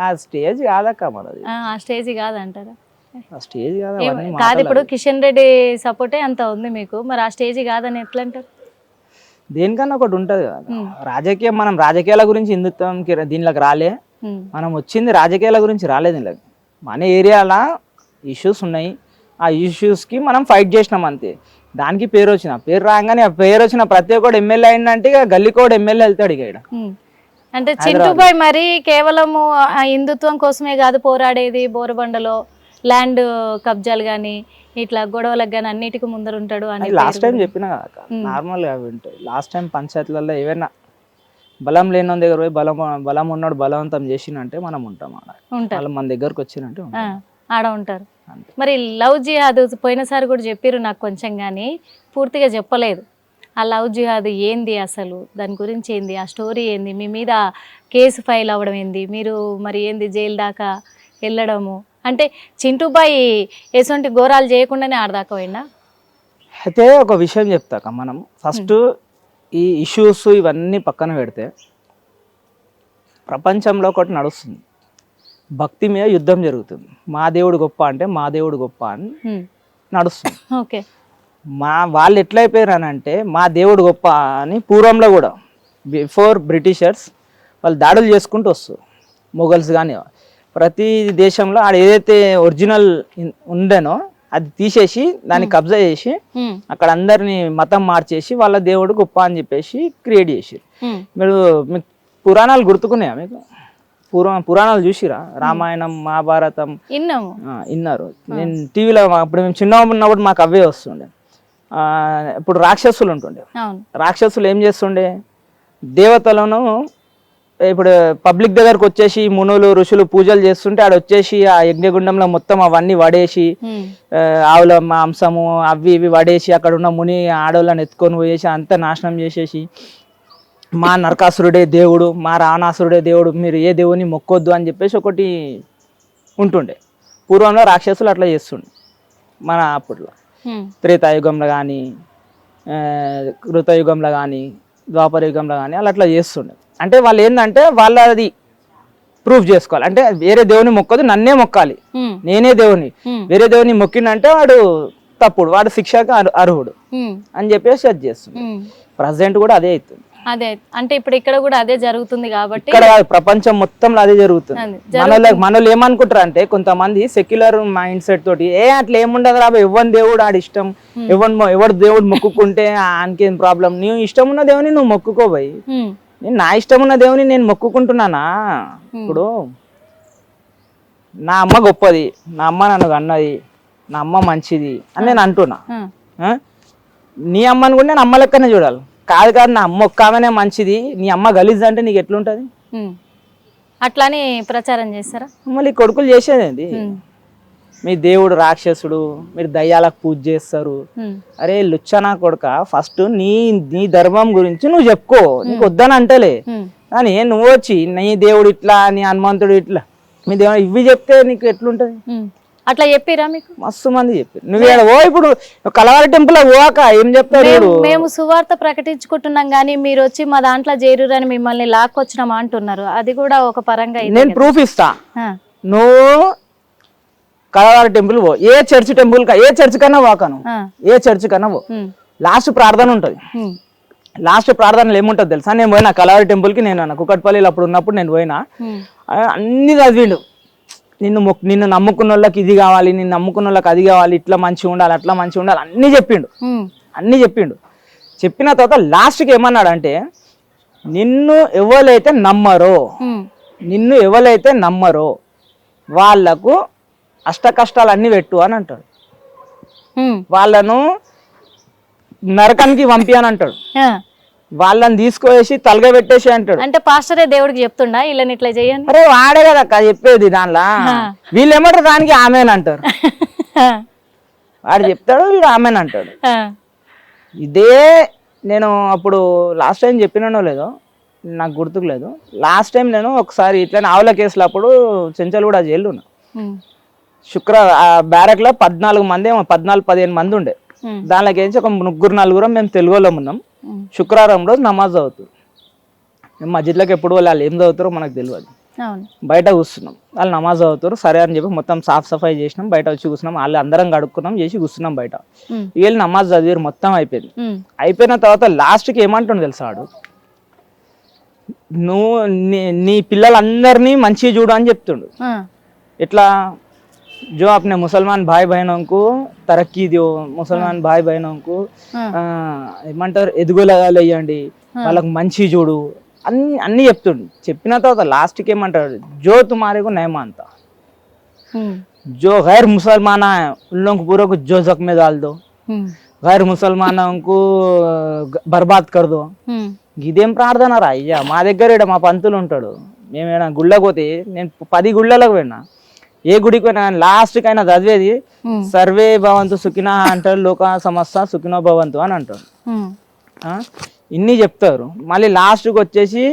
ఆ స్టేజ్ కాదక్క మనది. ఆ స్టేజ్ కాదంటారా? ఆ స్టేజ్ కాదు. ఇప్పుడు కిషన్ రెడ్డి సపోర్టే అంత ఉంది మీకు, మరి ఆ స్టేజ్ కాదని ఎట్లా అంటారు? దేనికన్నా ఒకటి ఉంటది కదా రాజకీయం. మనం రాజకీయాల గురించి హిందుత్వంకి దీనిలోకి రాలే, మనం వచ్చింది రాజకీయాల గురించి రాలేదు. దీనిలోకి మన ఏరియాలో ఇష్యూస్ ఉన్నాయి, ఆ ఇష్యూస్కి మనం ఫైట్ చేసినాం అంతే. దానికి పేరు వచ్చిన, పేరు రాగానే ఆ పేరు వచ్చిన ప్రతి ఒక్కడు ఎమ్మెల్యే అయిందంటే ఇక గల్లీకోడు ఎమ్మెల్యే వెళ్తాడు. ఇక అంటే చింటూ బాయ్ మరి కేవలము హిందుత్వం కోసమే కాదు పోరాడేది, బోరబండలో ల్యాండ్ కబ్జాలు కానీ ఇట్లా గొడవలకు కానీ అన్నిటికీ ముందర ఉంటాడు అని లాస్ట్ టైం చెప్పిన కదా. నార్మల్ గా ఉంటాయి లాస్ట్ టైం పంచాయతీలలో ఏవైనా బలం లేని దగ్గర పోయి బలం ఉన్నాడు బలవంతం చేసినంటే మనం ఉంటాం ఆడ, వాళ్ళు మన దగ్గరకు వచ్చినంటే ఆడ ఉంటారు. మరి లవ్ జిహాద్ పోయినసారి కూడా చెప్పారు నాకు కొంచెం, కానీ పూర్తిగా చెప్పలేదు. ఆ లవ్ జిహాద్ ఏంది అసలు, దాని గురించి ఏంది, ఆ స్టోరీ ఏంది, మీ మీద కేసు ఫైల్ అవ్వడం ఏంది, మీరు మరి ఏంది జైలు దాకా వెళ్ళడము, అంటే చింటూబాయి ఎటువంటి ఘోరాలు చేయకుండానే ఆడదాకా పోయిందా? అయితే ఒక విషయం చెప్తాక, మనం ఫస్ట్ ఈ ఇష్యూస్ ఇవన్నీ పక్కన పెడితే ప్రపంచంలో ఒకటి నడుస్తుంది, భక్తి మీద యుద్ధం జరుగుతుంది. మా దేవుడు గొప్ప అంటే మా దేవుడు గొప్ప అని నడుస్తుంది. ఓకే, వాళ్ళు ఎట్లయిపోయారు అని అంటే మా దేవుడు గొప్ప అని పూర్వంలో కూడా బిఫోర్ బ్రిటిషర్స్ వాళ్ళు దాడులు చేసుకుంటూ వస్తారు. మొఘల్స్ కానీ ప్రతి దేశంలో ఆడ ఏదైతే ఒరిజినల్ ఉండేనో అది తీసేసి దాన్ని కబ్జా చేసి అక్కడ అందరిని మతం మార్చేసి వాళ్ళ దేవుడు గొప్ప అని చెప్పేసి క్రియేట్ చేసి. మీకు పురాణాలు గుర్తుకున్నాయా? మీకు పురాణాలు చూసిరా? రామాయణం, మహాభారతం విన్నారు? నేను టీవీలో అప్పుడు మేము చిన్న ఉన్నప్పుడు మాకు అవే వస్తుండే. ఇప్పుడు రాక్షసులు ఉంటుండే. రాక్షసులు ఏం చేస్తుండే, దేవతలను ఇప్పుడు పబ్లిక్ దగ్గరకు వచ్చేసి మునులు ఋషులు పూజలు చేస్తుంటే ఆడ వచ్చేసి ఆ యజ్ఞగుండంలో మొత్తం అవన్నీ వడేసి ఆవుల మాంసము అవి ఇవి వడేసి అక్కడ ఉన్న ముని ఆడవాళ్ళని ఎత్తుకొని పోయేసి అంతా నాశనం చేసేసి మా నరకాసురుడే దేవుడు, మా రావణాసురుడే దేవుడు, మీరు ఏ దేవుని మొక్కొద్దు అని చెప్పేసి ఒకటి ఉంటుండే. పూర్వంలో రాక్షసులు అట్లా చేస్తుండే. మన అప్పట్లో త్రేతాయుగంలో కానీ కృతయుగంలో కానీ ద్వాపర యుగంలో కానీ వాళ్ళు అట్లా చేస్తుండే. అంటే వాళ్ళు ఏంటంటే వాళ్ళది ప్రూఫ్ చేసుకోవాలి, అంటే వేరే దేవుని మొక్కదు, నన్నే మొక్కాలి, నేనే దేవుని, వేరే దేవుని మొక్కినంటే వాడు తప్పుడు, వాడు శిక్షకు అర్హుడు అని చెప్పేసి అది చేస్తుంది. ప్రజెంట్ కూడా అదే అవుతుంది. అదే అంటే ఇప్పుడు ఇక్కడ కూడా అదే జరుగుతుంది కాబట్టి ఇక్కడ ప్రపంచం మొత్తంలో అదే జరుగుతుంది. మనోళ్ళు ఏమనుకుంటారు అంటే కొంతమంది సెక్యులర్ మైండ్ సెట్ తోటి అట్లా ఏముండదు రా, ఎవరి దేవుడు ఆడి ఇష్టం, ఎవరు దేవుడు మొక్కుకుంటే ఆయనకేం ప్రాబ్లం, నీవు ఇష్టం ఉన్న దేవుని నువ్వు మొక్కుకోబోయి, నేను నా ఇష్టం ఉన్న దేవుని నేను మొక్కుకుంటున్నానా? ఇప్పుడు నా అమ్మ గొప్పది, నా అమ్మ నన్ను అన్నది, నా అమ్మ మంచిది అని నేను అంటున్నా. నీ అమ్మని కూడా నేను అమ్మ లెక్కనే చూడాలి. కాదు కాదు, నా అమ్మ ఒక్క ఆమెనే మంచిది, నీ అమ్మ గలీజ్ అంటే నీకు ఎట్లుంటది? అట్లానే ప్రచారం చేస్తారా? మళ్ళీ కొడుకులు చేసేదేంది, మీ దేవుడు రాక్షసుడు, మీరు దయ్యాలకు పూజ చేస్తారు. అరే లుచ్చనా కొడుక, ఫస్ట్ నీ ధర్మం గురించి నువ్వు చెప్పుకో, నీకు వద్దని అంటలే కానీ నువ్వు వచ్చి నీ దేవుడు ఇట్లా, నీ హనుమంతుడు ఇట్లా, మీ దేవుడు ఇవి చెప్తే నీకు ఎట్లుంటది? అట్లా చెప్పిరా మీకు? మస్తు మంది చెప్పారు. నువ్వు ఇప్పుడు కలవారి టెంపుల్ పోక ఏం చెప్తారు? మేము సువార్త ప్రకటించుకుంటున్నాం కానీ మీరు వచ్చి మా దాంట్లో చేరురని మిమ్మల్ని లాక్కొచ్చినామా అంటున్నారు. అది కూడా ఒక పరంగా నేను ప్రూఫ్ ఇస్తా. నువ్వు కలవారి టెంపుల్ పో, ఏ చర్చ్ టెంపుల్ ఏ చర్చ్ కన్నా పోకను, ఏ చర్చ్ కన్నా పో, లాస్ట్ ప్రార్థన ఉంటది. లాస్ట్ ప్రార్థనలు ఏముంటది తెలుసా? నేను పోయినా కలవారి టెంపుల్ కి, నేను కుకట్పల్లిలో అప్పుడు ఉన్నప్పుడు నేను పోయినా, అన్ని చదివిండు. నిన్ను నమ్ముకున్న వాళ్ళకి ఇది కావాలి, నిన్ను నమ్ముకున్న వాళ్ళకి అది కావాలి, ఇట్లా మంచిగా ఉండాలి, అట్లా మంచిగా ఉండాలి, అన్ని చెప్పిండు. చెప్పిన తర్వాత లాస్ట్కి ఏమన్నాడు అంటే, నిన్ను ఎవరైతే నమ్మరో వాళ్ళకు అష్ట కష్టాలు అన్ని పెట్టు అని అంటాడు. వాళ్ళను నరకానికి పంపి అని అంటాడు. వాళ్ళని తీసుకొచ్చి తలగా పెట్టేసి అంటాడు. అంటే పాస్టరే దేవుడికి చెప్తుండా వీళ్ళని ఇట్లా చేయండి? అరే వాడే కదా అక్క చెప్పేది దానిలా, వీళ్ళు ఏమంటారు దానికి ఆమెన్ అంటారు. వాడు చెప్తాడు, వీడు ఆమెన్ అంటాడు. ఇదే నేను అప్పుడు లాస్ట్ టైం చెప్పినానో లేదో నాకు గుర్తుకు లేదు. లాస్ట్ టైం నేను ఒకసారి ఇట్లా ఆవుల కేసులు అప్పుడు చెంచల్గూడ జైలు ఉన్నా. బ్యారక్ లో 14 మంది 15 మంది ఉండే. దానిలోకి ఏంచి ఒక 3-4 మేము తెలుగు వాళ్ళం ఉన్నాం. శుక్రవారం రోజు నమాజ్ చదువుతారు. మేము మస్జిద్లోకి ఎప్పుడు వాళ్ళు ఏం చదువుతారో మనకు తెలియదు. బయట కూర్చున్నాం, వాళ్ళు నమాజ్ చదువుతారు. సరే అని చెప్పి మొత్తం సాఫ్ సఫాయి చేసినాం, బయట వచ్చి కూర్చున్నాం. వాళ్ళు అందరం కడుక్కున్నాం, చేసి కూర్చున్నాం బయట. వీళ్ళు నమాజ్ చదివారు, మొత్తం అయిపోయింది. అయిపోయిన తర్వాత లాస్ట్కి ఏమంటుండు తెలుసా వాడు, నువ్వు నీ పిల్లలందరినీ మంచిగా చూడు అని చెప్తుండు. ఎట్లా, जो अपने मुसलमान भाई बहनों को तरक्की दो, ముసల్మాన్ భాయ్ బహనోంకు ఏమంటారు ఎదుగులేయండి, వాళ్ళకు మంచి చూడు అన్ని చెప్తుండు. చెప్పిన తర్వాత లాస్ట్కి ఏమంటాడు, జో తుమారేకు నయమాంతా, जो गैर मुसलमान है उन लोगों को पूरा को जो जख्म में डाल दो, गैर मुसलमानों को बर्बाद कर दो. ఇదేం ప్రార్థన రా అయ్యా? మా దగ్గర మా పంతులు ఉంటాడు, మేము ఏమైనా గుళ్ళకి పోతే, నేను 10 గుళ్ళలకు పోయినా, ఏ గుడికి పోయినా లాస్ట్కి అయినా చదివేది సర్వే భవంతు సుఖిన అంటాడు, లోక సమస్త సుఖినో భవంతు అని అంటాడు. ఇన్ని చెప్తారు. మళ్ళీ లాస్ట్కి వచ్చేసి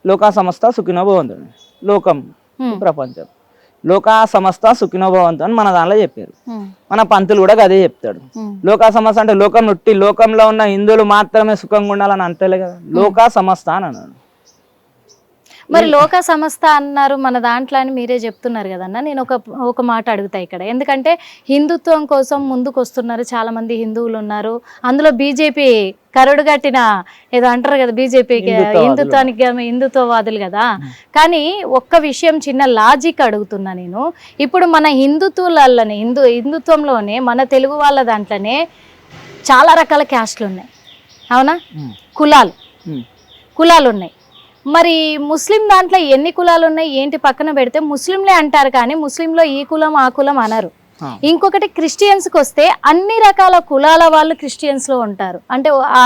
లోకా సంస్థ సుఖినో భవంతు, లోకం ప్రపంచం, లోకా సంస్థ సుఖినో భవంతు అని మన దానిలో చెప్పారు. మన పంతులు కూడా అదే చెప్తాడు. లోకా సంస్థ అంటే లోకం నుట్టి లోకంలో ఉన్న హిందువులు మాత్రమే సుఖంగా ఉండాలని అంతలే కదా, లోకా సంస్థ అని అన్నాడు. మరి లోక సంస్థ అన్నారు మన దాంట్లో అని మీరే చెప్తున్నారు కదన్నా. నేను ఒక మాట అడుగుతా ఇక్కడ, ఎందుకంటే హిందుత్వం కోసం ముందుకు వస్తున్నారు చాలా మంది హిందువులు ఉన్నారు. అందులో బీజేపీ కరుడు కట్టిన ఏదో అంటారు కదా, బీజేపీకి హిందుత్వానికి హిందుత్వవాదులు కదా. కానీ ఒక్క విషయం, చిన్న లాజిక్ అడుగుతున్నా నేను. ఇప్పుడు మన హిందుత్వాలనే హిందుత్వంలోనే మన తెలుగు వాళ్ళ దాంట్లోనే చాలా రకాల క్యాస్ట్లు ఉన్నాయి, అవునా? కులాలు ఉన్నాయి. మరి ముస్లిం దాంట్లో ఎన్ని కులాలు ఉన్నాయి ఏంటి పక్కన పెడితే ముస్లింలే అంటారు, కానీ ముస్లింలో ఈ కులం ఆ కులం అనరు. ఇంకొకటి క్రిస్టియన్స్కి వస్తే అన్ని రకాల కులాల వాళ్ళు క్రిస్టియన్స్లో ఉంటారు, అంటే ఆ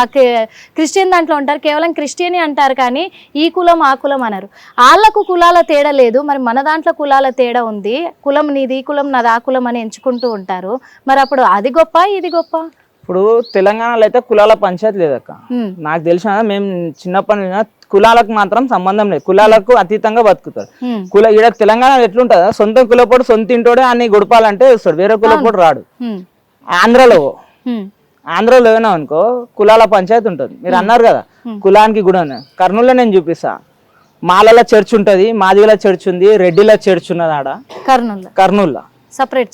క్రిస్టియన్ దాంట్లో ఉంటారు, కేవలం క్రిస్టియన్ అంటారు కానీ ఈ కులం ఆ కులం అనరు. వాళ్ళకు కులాల తేడా లేదు, మరి మన దాంట్లో కులాల తేడా ఉంది. కులం నీది, ఈ కులం నాది, ఆ కులం అని ఎంచుకుంటూ ఉంటారు. మరి అప్పుడు అది గొప్ప ఇది గొప్ప? ఇప్పుడు తెలంగాణలో అయితే కులాల పంచాయతీ లేదక్క. నాకు తెలిసిన మేము చిన్నప్పటి నుంచి కులాలకు మాత్రం సంబంధం లేదు, కులాలకు అతీతంగా బతుకుతారు. ఈడ తెలంగాణలో ఎట్లుంటుందా, సొంత కులపోడు సొంత ఇంటోడే అన్ని గొడపాలంటే వస్తాడు, వేరే కులపోడు రాడు. ఆంధ్రలో ఏమైనా అనుకో కులాల పంచాయతీ ఉంటుంది. మీరు అన్నారు కదా కులానికి కూడా, కర్నూలులో నేను చూపిస్తా. మాలల చర్చ్ ఉంటది, మాదిగల చర్చ్ ఉంది, రెడ్డిల చర్చ్ ఉన్నది ఆడ కర్నూలులో సపరేట్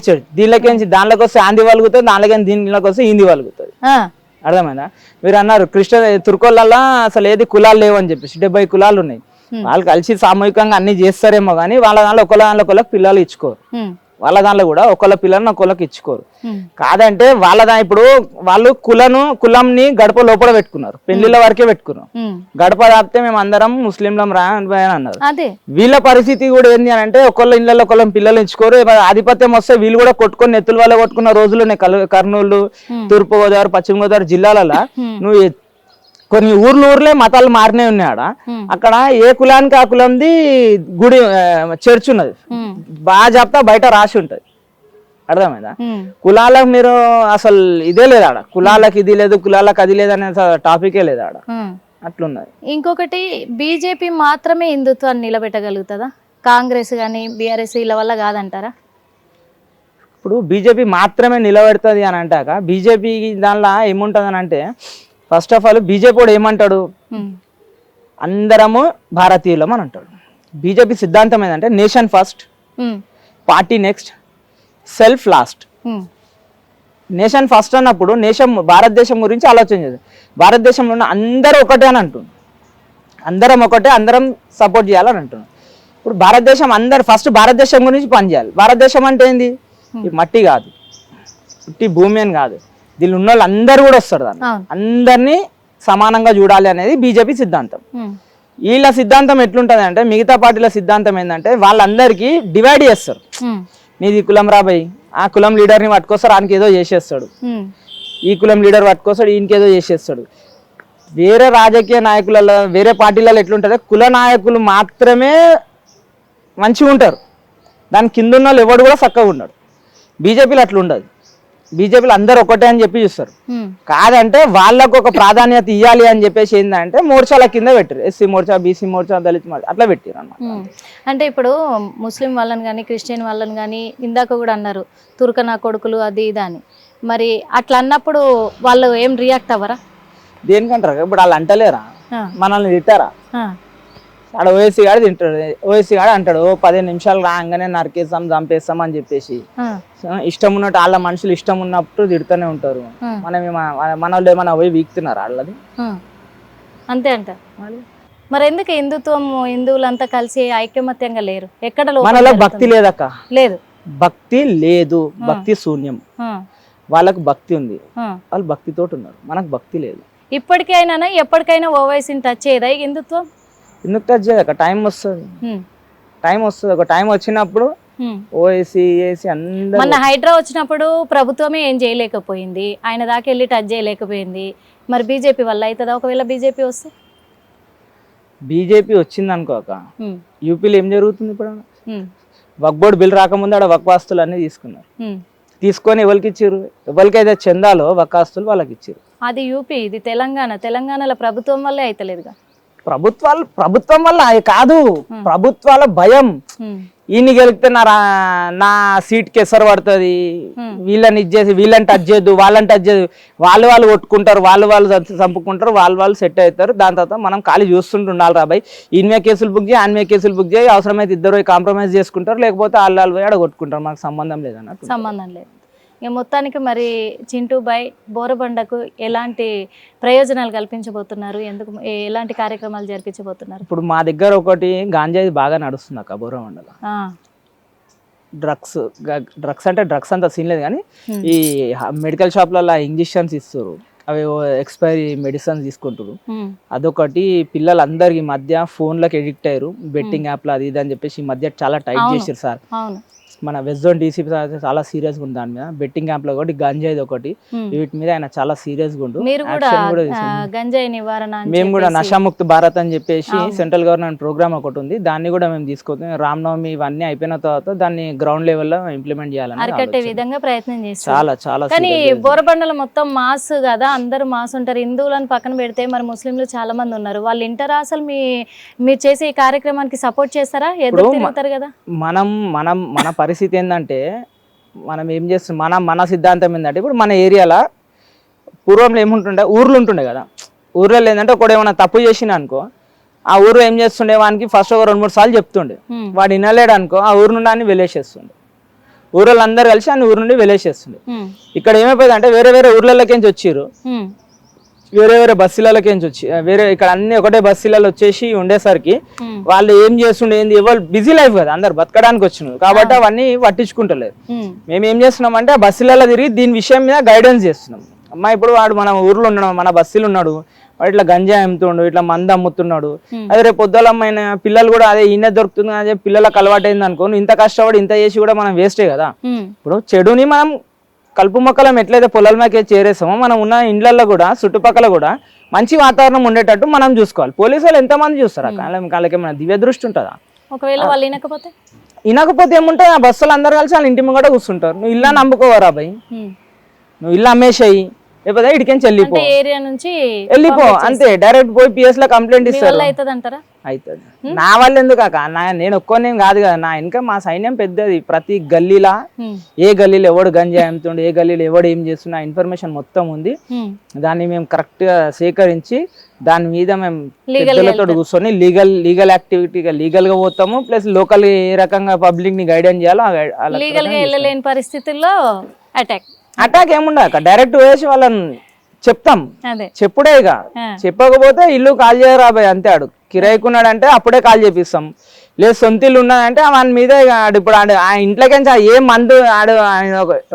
చర్చ్. దానిలోకి వస్తే ఆంది వలుగుతుంది, దీనిలోకి వస్తే హిందీ వలుగుతుంది. అర్థమైందా? మీరు అన్నారు తుర్కోళ్ళ అసలు ఏది కులాలు లేవు అని చెప్పేసి 70 కులాలు ఉన్నాయి. వాళ్ళు కలిసి సామూహికంగా అన్ని చేస్తారేమో కానీ వాళ్ళ దాంట్లో ఒకళ్ళకి పిల్లలు ఇచ్చుకోరు. వాళ్ళ దాంట్లో కూడా ఒకళ్ళ పిల్లలను ఒకళ్ళకి ఇచ్చుకోరు. కాదంటే ఇప్పుడు వాళ్ళు కులంని గడప లోపల పెట్టుకున్నారు, పెళ్లిళ్ళ వరకే పెట్టుకున్నారు. గడప దాపితే మేము అందరం ముస్లింలం రా అని అన్నారు. వీళ్ళ పరిస్థితి కూడా ఏంటి అని అంటే ఒకళ్ళ ఇళ్ళలో ఒకళ్ళ పిల్లలు ఇచ్చుకోరు. ఆధిపత్యం వస్తే వీళ్ళు కూడా కొట్టుకొని నెత్తుల వల్ల కొట్టుకున్న రోజులు కర్నూలు, తూర్పు గోదావరి, పశ్చిమ గోదావరి జిల్లాలలో నువ్వు కొన్ని ఊర్లే మతాలు మారినే ఉన్నాయా. అక్కడ ఏ కులానికి ఆ కులంది గుడి చర్చ్ ఉన్నది, బాగా చెప్తా బయట రాసి ఉంటది. అర్థమైందా? కులాలకు మీరు అసలు ఇదే లేదు ఆడ, కులాలకు ఇది లేదు కులాలకు అది లేదు అనే టాపికే లేదు ఆడ. అట్లున్నది. ఇంకొకటి, బీజేపీ మాత్రమే హిందుత్వాన్ని నిలబెట్టగలుగుతుందా? కాంగ్రెస్ కానీ బీఆర్ఎస్ ఇలా వల్ల కాదంటారా? ఇప్పుడు బీజేపీ మాత్రమే నిలబెడుతుంది అని అంటాక బీజేపీ దానిలో ఏముంటుంది అని అంటే, ఫస్ట్ ఆఫ్ ఆల్ బీజేపీ కూడా ఏమంటాడు, అందరము భారతీయులం అని అంటాడు. బీజేపీ సిద్ధాంతం ఏంటంటే nation first, party next, self last. Nation first అన్నప్పుడు భారతదేశం గురించి ఆలోచన చేయాలి. భారతదేశంలో ఉన్న అందరూ ఒకటే అని అంటుంది, అందరం ఒకటే, అందరం సపోర్ట్ చేయాలని అంటున్నాం. ఇప్పుడు భారతదేశం ఫస్ట్ భారతదేశం గురించి పనిచేయాలి. భారతదేశం అంటే ఏంది, ఈ మట్టి కాదు, పుట్టి భూమి అని కాదు, దీనిలో ఉన్న వాళ్ళు అందరూ కూడా వస్తారు, దాన్ని అందరినీ సమానంగా చూడాలి అనేది బీజేపీ సిద్ధాంతం. వీళ్ళ సిద్ధాంతం ఎట్లుంటది అంటే, మిగతా పార్టీల సిద్ధాంతం ఏంటంటే వాళ్ళందరికీ డివైడ్ చేస్తారు. నీది కులం రాబోయి, ఆ కులం లీడర్ని పట్టుకొస్తారు, ఆయనకి ఏదో చేసేస్తాడు, ఈ కులం లీడర్ పట్టుకొస్తాడు, ఈయనకి ఏదో చేసేస్తాడు. వేరే రాజకీయ నాయకులలో వేరే పార్టీలలో ఎట్లుంటుంది, కుల నాయకులు మాత్రమే మంచిగా ఉంటారు, దాని కింద ఉన్న వాళ్ళు ఎవడు కూడా చక్కగా ఉన్నాడు. బీజేపీలో అట్లా ఉండదు. బీజేపీలో అందరు ఒకటే అని చెప్పి చూస్తారు. కాదంటే వాళ్ళకు ఒక ప్రాధాన్యత ఇవ్వాలి అని చెప్పేసి ఏంటంటే మోర్చాల కింద పెట్టారు, ఎస్సీ మోర్చా, బీసీ మోర్చా, దళిత మోర్చా అట్లా పెట్టారు అన్నమాట. అంటే ఇప్పుడు ముస్లిం వాళ్ళని కానీ క్రిస్టియన్ వాళ్ళని కానీ ఇందాక కూడా అన్నారు తుర్కనా కొడుకులు అది ఇది అని, మరి అట్లా అన్నప్పుడు వాళ్ళు ఏం రియాక్ట్ అవ్వరా? దేనికంటారు? ఇప్పుడు వాళ్ళు అంటలేరా, మనల్ని తిట్టారా? ఆడ ఓఎస్సీ గాడు తింటాడు, ఓఎస్సీ గాడు అంటాడు 15 నిమిషాలు రాగానే నరికేస్తాం చంపేస్తాం అని చెప్పేసి. ఇష్టం ఉన్నట్టు వాళ్ళ మనుషులు ఇష్టం ఉన్నప్పుడు తిడుతూనే ఉంటారు. మన వాళ్ళు ఏమన్నా పోయి వీక్తున్నారు వాళ్ళది, అంతే అంట. మరి ఎందుకు హిందువులంతా కలిసి ఐకమత్యంగా లేరు? ఎక్కడ మనలో భక్తి లేదక్క, లేదు భక్తి లేదు, భక్తి శూన్యం. వాళ్ళకు భక్తి ఉంది, వాళ్ళు భక్తితోటి ఉన్నారు, మనకు భక్తి లేదు. ఇప్పటికైనా ఎప్పటికైనా ఓవైసీని టచ్ చేయదా హిందుత్వం? ఎందుకు టచ్ చేయక, టైం వస్తుంది, ఒక టైం వచ్చినప్పుడు ఓఎస్సీ ఏసీ అందరూ. మన హైడ్రా వచ్చినప్పుడు ప్రభుత్వమే ఏం చేయలేకపోయింది, ఆయన దాకా వెళ్ళి టచ్ చేయలేకపోయింది. మరి బీజేపీ వల్ల అవుతుందా? ఒకవేళ బీజేపీ వస్తే, బీజేపీ వచ్చింది అనుకోక యూపీలో ఏం జరుగుతుంది? ఇప్పుడు వక్ బోర్డు బిల్ రాకముందు ఆడ వక్ వాస్తులు అన్ని తీసుకున్నారు, తీసుకొని ఎవరికి ఇచ్చారు? ఎవరికైతే చందాలో వకాస్తులు వాళ్ళకి ఇచ్చారు. అది యూపీ, ఇది తెలంగాణలో ప్రభుత్వం వల్లే అయితలేదుగా. ప్రభుత్వం వల్ల కాదు, ప్రభుత్వాల భయం. ఈయన గెలిపితే నా సీట్ కి ఎసరు పడుతుంది, వీళ్ళని ఇచ్చేసి వీళ్ళని టచ్ చేయద్దు, వాళ్ళని టచ్ చేయదు, వాళ్ళు కొట్టుకుంటారు, వాళ్ళు చంపుకుంటారు, వాళ్ళు సెట్ అవుతారు. దాని తర్వాత మనం ఖాళీ చూస్తుంటుండాలి. రాబాయ్ ఈయన మీద కేసులు బుక్ చేయి, ఆయన మీద కేసులు బుక్ చేయి, అవసరమైతే ఇద్దరు కాంప్రమైజ్ చేసుకుంటారు, లేకపోతే వాళ్ళు పోయి ఆడ కొట్టుకుంటారు. మాకు సంబంధం లేదన్నట్టు. సంబంధం లేదు. ఇక మొత్తానికి మరి చింటూ బాయ్ బోరబండకు ఎలాంటి ప్రయోజనాలు కల్పించబోతున్నారు, ఎందుకు ఎలాంటి కార్యక్రమాలు జరిపించబోతున్నారు? ఇప్పుడు మా దగ్గర ఒకటి గాంజాయి బాగా నడుస్తుంది అక్క బోరబండలో. డ్రగ్స్ అంటే డ్రగ్స్ అంత సీన్ లేదు, కానీ ఈ మెడికల్ షాప్లలో ఇంజెక్షన్స్ ఇస్తారు, అవి ఎక్స్పైరీ మెడిసిన్స్ తీసుకుంటారు. అదొకటి. పిల్లలందరికి మధ్య ఫోన్లకు ఎడిక్ట్ అయ్యారు, బెట్టింగ్ యాప్లు అది ఇది అని చెప్పేసి ఈ మధ్య చాలా టైట్ చేశారు సార్. మన వెస్ట్ జోన్ డీసీ చాలా సీరియస్ గా ఉంది దాని మీద. బెట్టింగ్ క్యాంప్ లో ఒకటి, గంజాయి ఒకటి, వీటి మీద ఆయన చాలా సీరియస్ గా ఉండు. మేము కూడా నషాముక్త భారత్ అని చెప్పేసి సెంట్రల్ గవర్నమెంట్ ప్రోగ్రామ్ ఒకటి ఉంది, దాన్ని కూడా మేము తీసుకుంటాం. రామనవమి ఇవన్నీ అయిపోయిన తర్వాత దాన్ని గ్రౌండ్ లెవెల్ లో ఇంప్లిమెంట్ చేయాలని అరికట్టే విధంగా ప్రయత్నం చేస్తాం. చాలా చాలా. కానీ బోరబండలు మొత్తం మాస్ కదా, అందరూ మాస్ ఉంటారు. హిందువులను పక్కన పెడితే మరి ముస్లింలు చాలా మంది ఉన్నారు. వాళ్ళు ఇంటర్ అసలు మీరు చేసే ఈ కార్యక్రమానికి సపోర్ట్ చేస్తారా? ఎదురు తిరుగుతారు కదా. మన పరిస్థితి ఏంటంటే, మనం ఏం చేస్తున్నాం, మన సిద్ధాంతం ఏంటంటే, ఇప్పుడు మన ఏరియాలో పూర్వంలో ఏముంటుండే, ఊర్లు ఉంటుండే కదా. ఊర్లలో ఏంటంటే ఒకడు ఏమైనా తప్పు చేసినా అనుకో, ఆ ఊరు ఏం చేస్తుండే, వానికి ఫస్ట్ ఒక 2-3 సార్లు చెప్తుండే, వాడు వినలేడు అనుకో, ఆ ఊరు నుండి అన్ని వెలేసేస్తుండే. ఊర్లో అందరు కలిసి అన్ని ఊరు నుండి వెలేసేస్తుండే. ఇక్కడ ఏమైపోయింది అంటే, వేరే వేరే ఊర్లలోకి వచ్చారు, వేరే వేరే బస్సులకి వచ్చి ఇక్కడ అన్ని ఒకటే బస్సులలో వచ్చేసి ఉండేసరికి వాళ్ళు ఏం చేస్తుండే, ఏంది, ఎవరు బిజీ లైఫ్ కదా, అందరు బతకడానికి వచ్చినారు కాబట్టి అవన్నీ పట్టించుకుంటలేదు. మేము ఏం చేస్తున్నాం అంటే, ఆ బస్సులలో తిరిగి దీని విషయం మీద గైడెన్స్ చేస్తున్నాం. అమ్మా ఇప్పుడు వాడు మన ఊర్లో ఉన్నాడు, మన బస్సులు ఉన్నాడు, వాడు ఇట్లా గంజా అమ్ముతుండు, ఇట్లా మందు అమ్ముతున్నాడు, అదే రేపు పొద్దులమ్మైన పిల్లలు కూడా అదే ఈయన దొరుకుతుంది అదే పిల్లలకు అలవాటు అయింది అనుకో, ఇంత కష్టపడి ఇంత చేసి కూడా మనం వేస్టే కదా. ఇప్పుడు చెడుని మనం కలుపు మొక్కలం ఎట్లయితే పొలాల మీద చేరేసామో, మనం ఉన్న ఇండ్లలో కూడా చుట్టుపక్కల కూడా మంచి వాతావరణం ఉండేటట్టు మనం చూసుకోవాలి. పోలీసు వాళ్ళు ఎంతమంది చూస్తారా? వాళ్ళకి ఏమైనా దివ్య దృష్టి ఉంటుందా? ఒకవేళ వాళ్ళు వినకపోతే ఏముంటుంది, ఆ బస్సులు అందరు కలిసి వాళ్ళ ఇంటి ముంగట కూర్చుంటారు. నువ్వు ఇల్లు నమ్ముకోవరా భయ్, నువ్వు ఇల్లు అమ్మేసాయి, లేకపోతే ఇటుకెళ్ళి వెళ్ళిపో అంతే. డైరెక్ట్ పోయి పిఎస్ లో కంప్లైంట్ ఇస్తారు. అవుతుంది. నా వల్ల ఎందుకు అక్క, నేను ఒక్కోనేం కాదు కదా, నా ఇంకా మా సైన్యం పెద్దది. ప్రతి గల్లీలా ఏ గల్లీలో ఎవడు గంజా అమ్ముతుండే, ఏ గల్లీలో ఎవడు ఏం చేస్తున్నా ఇన్ఫర్మేషన్ మొత్తం ఉంది. దాన్ని మేము కరెక్ట్ గా సేకరించి దాని మీద మేము పెద్దలతో కూర్చొని లీగల్ యాక్టివిటీగా లీగల్ గా పోతాము. ప్లస్ లోకల్ ఏ రకంగా పబ్లిక్ ని గైడెన్స్ చేయాలో పరిస్థితుల్లో అటాక్ ఏముండక డైరెక్ట్ వేసి వాళ్ళని చెప్తాం. చెప్పుడే ఇక చెప్పకపోతే ఇల్లు కాల్ చేయరా బాయ్ అంతే. ఆడు కిరాయికున్నాడు అంటే అప్పుడే కాల్ చేపిస్తాం. లేదు సొంత ఇల్లు ఉన్నదంటే వాని మీద ఇప్పుడు ఆ ఇంట్లోకి ఏ మందు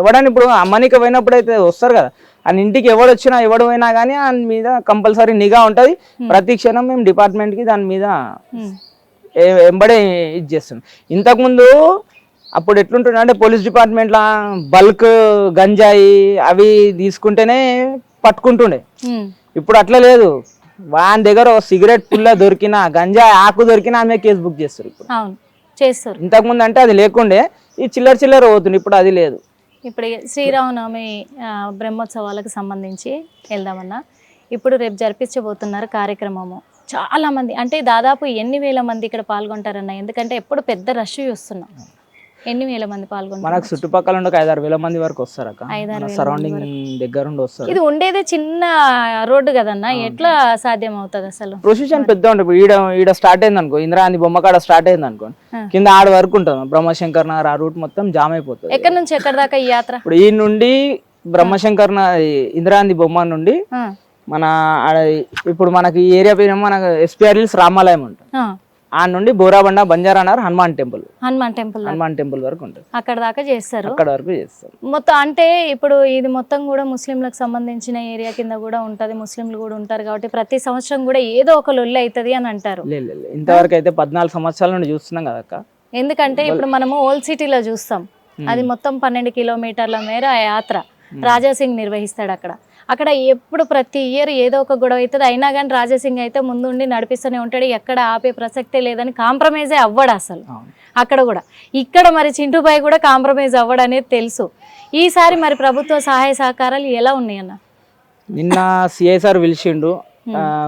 ఎవడని ఇప్పుడు అమ్మనికి పోయినప్పుడు అయితే వస్తారు కదా, ఆయన ఇంటికి ఎవడు వచ్చినా ఎవడు పోయినా కానీ ఆయన మీద కంపల్సరీ నిఘా ఉంటుంది. ప్రతి క్షణం మేము డిపార్ట్మెంట్కి దాని మీద వెంబడే ఇది చేస్తాం. ఇంతకుముందు అప్పుడు ఎట్లుంటుండే అంటే, పోలీస్ డిపార్ట్మెంట్లో బల్క్ గంజాయి అవి తీసుకుంటేనే పట్టుకుంటుండే. ఇప్పుడు అట్లా లేదు. వాని దగ్గర సిగరెట్ పుల్ల దొరికినా, గంజాయి ఆకు దొరికినా ఆమె కేసు బుక్ చేస్తారు ఇప్పుడు. ఇంతకుముందు అంటే అది లేకుండే, ఈ చిల్లర పోతుంది. ఇప్పుడు అది లేదు. ఇప్పుడు శ్రీరామనవమి బ్రహ్మోత్సవాలకు సంబంధించి వెళ్దామన్నా, ఇప్పుడు రేపు జరిపించబోతున్నారు కార్యక్రమము. చాలా మంది అంటే దాదాపు ఎన్ని వేల మంది ఇక్కడ పాల్గొంటారన్న? ఎందుకంటే ఎప్పుడు పెద్ద రష్ చూస్తున్నాం. ఎన్ని వేల మంది పాల్గొంటారు? మనకు చుట్టుపక్కల 5-6 మంది వరకు వస్తారు అక్క. సరౌండింగ్ దగ్గర ఉండి వస్తారు. ఇది ఉండేదే చిన్న రోడ్డు కదన్నా, ఎట్లా సాధ్యం అవుతుంది అసలు? ప్రొసీజన్ పెద్ద ఉంటుంది. ఈడ స్టార్ట్ అయింది అనుకో, ఇందిరాగాంధీ బొమ్మ కాడ స్టార్ట్ అయింది అనుకో, కింద ఆడ వరకు ఉంటుంది బ్రహ్మశంకర్ నగర్. ఆ రూట్ మొత్తం జామ్ అయిపోతుంది. ఎక్కడి నుంచి ఎక్కడి దాకా ఈ యాత్ర? ఇప్పుడు ఈ నుండి బ్రహ్మశంకర్ ఇందిరాగాంధీ బొమ్మ నుండి మన ఇప్పుడు మనకి ఈ ఏరియా పేరు మనకు ఎస్పీఆర్ హిల్స్ రామాలయం ఉంటుంది. ఆ నుండి బోరాబండ బంజారానగర్ హనుమాన్ టెంపుల్ వరకు ఉంటుంది. అక్కడ దాకా చేస్తారు. అక్కడ వరకు చేస్తారు మొత్తం. అంటే ఇప్పుడు ఇది మొత్తం కూడా ముస్లింలకు సంబంధించిన ఏరియా కింద కూడా ఉంటది, ముస్లింలు కూడా ఉంటారు కాబట్టి ప్రతి సంవత్సరం కూడా ఏదో ఒక లొల్లి అవుతుంది అని అంటారు. ఇంతవరకు అయితే 14 సంవత్సరాల నుండి చూస్తున్నాం కదా అక్క. ఎందుకంటే ఇప్పుడు మనము ఓల్డ్ సిటీలో చూస్తాం, అది మొత్తం 12 కిలోమీటర్ల మేర యాత్ర రాజాసింగ్ నిర్వహిస్తాడు అక్కడ. అక్కడ ఎప్పుడు ప్రతి ఇయర్ ఏదో ఒక గొడవ అవుతుంది. అయినా కానీ రాజాసింగ్ అయితే ముందుండి నడిపిస్తూనే ఉంటాడు, ఎక్కడ ఆపే ప్రసక్తే లేదని కాంప్రమైజే అవ్వడు అసలు అక్కడ కూడా. ఇక్కడ మరి చింటూబాయ్ కూడా కాంప్రమైజ్ అవ్వడు అనేది తెలుసు. ఈసారి మరి ప్రభుత్వ సహాయ సహకారాలు ఎలా ఉన్నాయన్న? నిన్న సిఐ సార్ పిలిచిండు,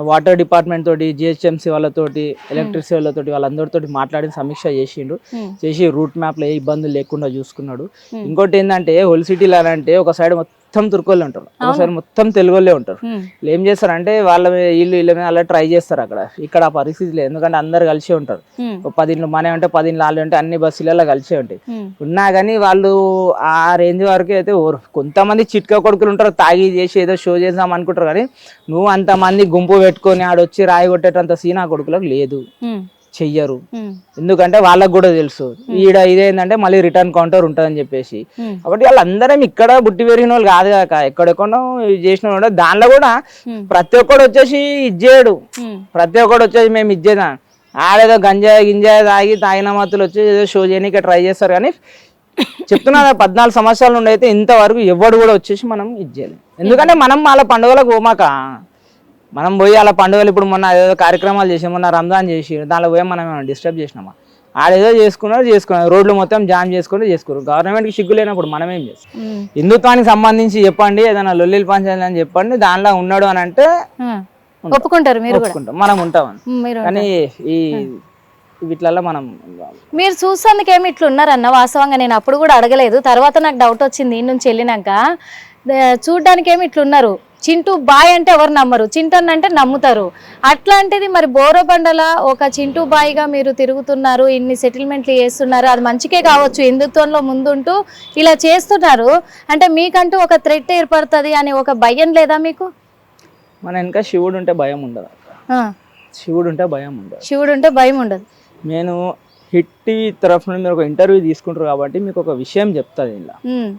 వాటర్ డిపార్ట్మెంట్ తోటి, జిహెచ్ఎంసీ వాళ్ళతోటి, ఎలక్ట్రిసిటీ వాళ్ళతోటి, వాళ్ళందరితోటి మాట్లాడి సమీక్ష చేసిండు. చేసి రూట్ మ్యాప్లో ఏ ఇబ్బందులు లేకుండా చూసుకున్నాడు. ఇంకోటి ఏంటంటే హోల్ సిటీలో అంటే ఒక సైడ్ మొత్తం తుర్కోళ్ళే ఉంటారు, ఒక సైడ్ మొత్తం తెలుగోళ్ళే ఉంటారు. వీళ్ళు ఏం చేస్తారంటే వీళ్ళ మీద అలా ట్రై చేస్తారు. ఇక్కడ ఆ పరిస్థితి లేదు, ఎందుకంటే అందరు కలిసే ఉంటారు. 10 ఇండ్లు మన అంటే 10 ఇండ్లు వాళ్ళు అంటే అన్ని బస్సులలో కలిసే ఉంటాయి. ఉన్నా కానీ వాళ్ళు ఆ రేంజ్ వరకు అయితే కొంతమంది చిట్కా కొడుకులు ఉంటారు, తాగి చేసి ఏదో షో చేద్దాం అనుకుంటారు. కానీ నువ్వు అంతమంది గుంపు పెట్టుకొని ఆడొచ్చి రాయి కొట్టేటంత సీనా కొడుకులకు లేదు, చెయ్యరు. ఎందుకంటే వాళ్ళకు కూడా తెలుసు ఈడ ఇదేంటంటే మళ్ళీ రిటర్న్ కౌంటర్ ఉంటుందని చెప్పేసి. కాబట్టి వాళ్ళందరం ఇక్కడ బుట్టి పెరిగిన వాళ్ళు కాదు కాక ఎక్కడెక్కడో చేసిన వాళ్ళు. దానిలో కూడా ప్రతి ఒక్కడు వచ్చేసి ఇచ్చేయడు, ప్రతి ఒక్కడు వచ్చేసి మేము ఇచ్చేదా ఆడేదో గింజాయి తాగిన మత్తులు వచ్చి ఏదో షో చేయడానికి ట్రై చేస్తారు. కానీ చెప్తున్నా 14 సంవత్సరాల నుండి అయితే ఇంతవరకు ఎవడు కూడా వచ్చేసి మనం ఇచ్చేయలేదు. ఎందుకంటే మనం వాళ్ళ పండుగలకు పోమాక మనం పోయి అలా పండుగలు ఇప్పుడు మొన్న ఏదో కార్యక్రమాలు చేసి మొన్న రంజాన్ చేసి దానిలో పోయి మనం ఏమైనా డిస్టర్బ్ చేసినామా? ఆడేదో చేసుకున్నారు, రోడ్లు మొత్తం జామ్ చేసుకున్నారు. గవర్నమెంట్కి సిగ్గు లేనప్పుడు మనం ఏం చేస్తాం? హిందుత్వానికి సంబంధించి చెప్పండి, ఏదైనా లొల్లిల్ పంచాయతీ అని చెప్పండి, దానిలో ఉన్నాడు అని అంటే ఒప్పుకుంటారు, మీరు మనం ఉంటామని. కానీ ఈ వీటిలలో మనం మీరు చూసేందుకు ఏమి ఇట్లా ఉన్నారన్న? వాస్తవంగా నేను అప్పుడు కూడా అడగలేదు, తర్వాత నాకు డౌట్ వచ్చింది ఈ నుంచి వెళ్ళినాక. చూడ్డానికి ఏమి ఇట్లున్నారు, చింటూ బాయ్ అంటే ఎవరు నమ్మరు, చింటన్ అంటే నమ్ముతారు. అట్లాంటిది మరి బోరబండల ఒక చింటూ బాయ్గా మీరు తిరుగుతున్నారు, ఇన్ని సెటిల్మెంట్లు చేస్తున్నారు, అది మంచికే కావచ్చు, హిందుత్వంలో ముందుంటూ ఇలా చేస్తున్నారు అంటే మీకంటూ ఒక థ్రెట్ ఏర్పడుతుంది అని ఒక భయం లేదా మీకు? మన వెనక శివుడు ఉంటే భయం ఉండదు, శివుడు ఉంటే భయం ఉండదు. నేను హిట్ టీవీ తరఫు నుండి మీరు ఒక ఇంటర్వ్యూ తీసుకుంటారు కాబట్టి మీకు ఒక విషయం చెప్తాను, ఇలా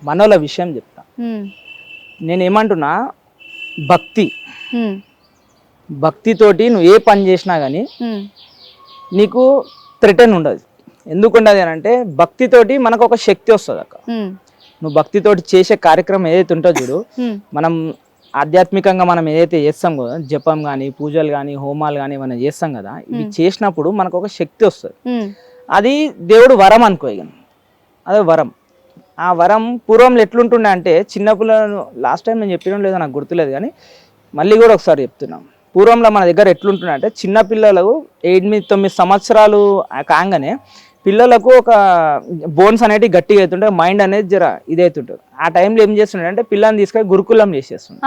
మనోళ్ళ విషయం చెప్తా. నేను ఏమంటున్నా, భక్తితోటి నువ్వు ఏ పని చేసినా కానీ నీకు థ్రెటన్ ఉండదు. ఎందుకు ఉండదు అని అంటే భక్తితోటి మనకు ఒక శక్తి వస్తుంది అక్క. నువ్వు భక్తితోటి చేసే కార్యక్రమం ఏదైతే ఉంటుందో చూడు, మనం ఆధ్యాత్మికంగా మనం ఏదైతే చేస్తాం కదా, జపం కానీ పూజలు కానీ హోమాలు కానీ మనం చేస్తాం కదా, ఇవి చేసినప్పుడు మనకు ఒక శక్తి వస్తుంది. అది దేవుడు వరం అనుకో, అదే వరం. ఆ వరం పూర్వంలో ఎట్లుంటుండే అంటే చిన్నపిల్లలు, లాస్ట్ టైం నేను చెప్పడం లేదో నాకు గుర్తులేదు కానీ మళ్ళీ కూడా ఒకసారి చెప్తున్నాం. పూర్వంలో మన దగ్గర ఎట్లుంటుండే అంటే చిన్నపిల్లలకు 8-9 సంవత్సరాలు కాగానే పిల్లలకు ఒక బోన్స్ అనేవి గట్టిగా అవుతుంటే, మైండ్ అనేది జర ఇదవుతుంటుంది. ఆ టైంలో ఏం చేస్తుండే అంటే పిల్లల్ని తీసుకొని గురుకులం చేసేస్తుండే.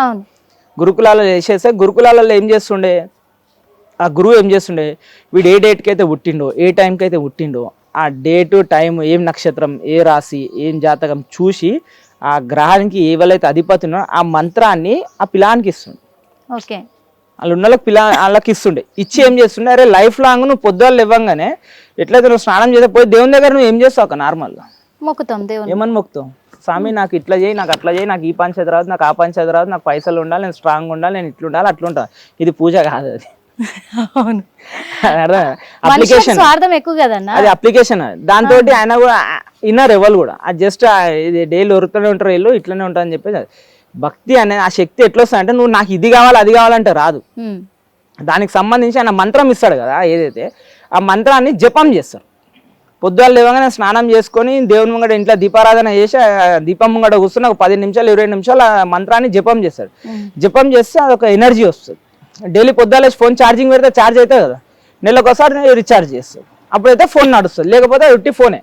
గురుకులాల్లో చేసేస్తే గురుకులాలలో ఏం చేస్తుండే, ఆ గురువు ఏం చేస్తుండే, వీడు ఏ డేట్కి అయితే పుట్టిండో, ఏ టైంకి అయితే పుట్టిండో, ఆ డేటు టైం, ఏం నక్షత్రం, ఏ రాశి, ఏం జాతకం చూసి ఆ గ్రహానికి ఏవైతే అధిపతి ఉన్నారో ఆ మంత్రాన్ని ఆ పిల్లానికి ఇస్తుండే. ఓకే, వాళ్ళు ఉన్న వాళ్ళకి ఇస్తుండే. ఇచ్చి ఏం చేస్తుండే, అరే లైఫ్ లాంగ్ నువ్వు పొద్దులు ఇవ్వగానే ఎట్లయితే నువ్వు స్నానం చేస్తే పోయి దేవుని దగ్గర నువ్వు ఏం చేస్తావు ఒక నార్మల్గా మొక్కుతాం, ఏమని మొక్కుతావు, స్వామి నాకు ఇట్లా చేయి, నాకు అట్లా చేయి, నాకు ఈ పంచాయతీ రాదు, నాకు ఆ పంచాయతీ రాదు, నాకు పైసలు ఉండాలి, నేను స్ట్రాంగ్ ఉండాలి, నేను ఇట్లా ఉండాలి, అట్లా ఉంటా. ఇది పూజ కాదు, అది అప్లికేషన్, అది అప్లికేషన్. దాంతో ఆయన కూడా ఇన్నర్ ఎవరు కూడా అది జస్ట్ ఇది డైలీ ఒరుతూనే ఉంటారు, వీళ్ళు ఇట్లనే ఉంటారు అని చెప్పేసి. భక్తి అనేది ఆ శక్తి ఎట్లా వస్తుంది అంటే నువ్వు నాకు ఇది కావాలి అది కావాలంటే రాదు. దానికి సంబంధించి ఆయన మంత్రం ఇస్తాడు కదా, ఏదైతే ఆ మంత్రాన్ని జపం చేస్తారు. పొద్దున్న లేవగానే స్నానం చేసుకొని దేవుని ముంగట ఇంట్లో దీపారాధన చేసి దీపం ముంగట కూర్చుని ఒక 10 నిమిషాలు 20 నిమిషాలు ఆ మంత్రాన్ని జపం చేస్తాడు. జపం చేస్తే అదొక ఎనర్జీ వస్తుంది. డైలీ పొద్దున్న ఫోన్ ఛార్జింగ్ పెడితే ఛార్జ్ అవుతుంది కదా, నెలకు ఒకసారి రీఛార్జ్ చేస్తాడు, అప్పుడైతే ఫోన్ నడుస్తుంది, లేకపోతే ఉట్టి ఫోనే.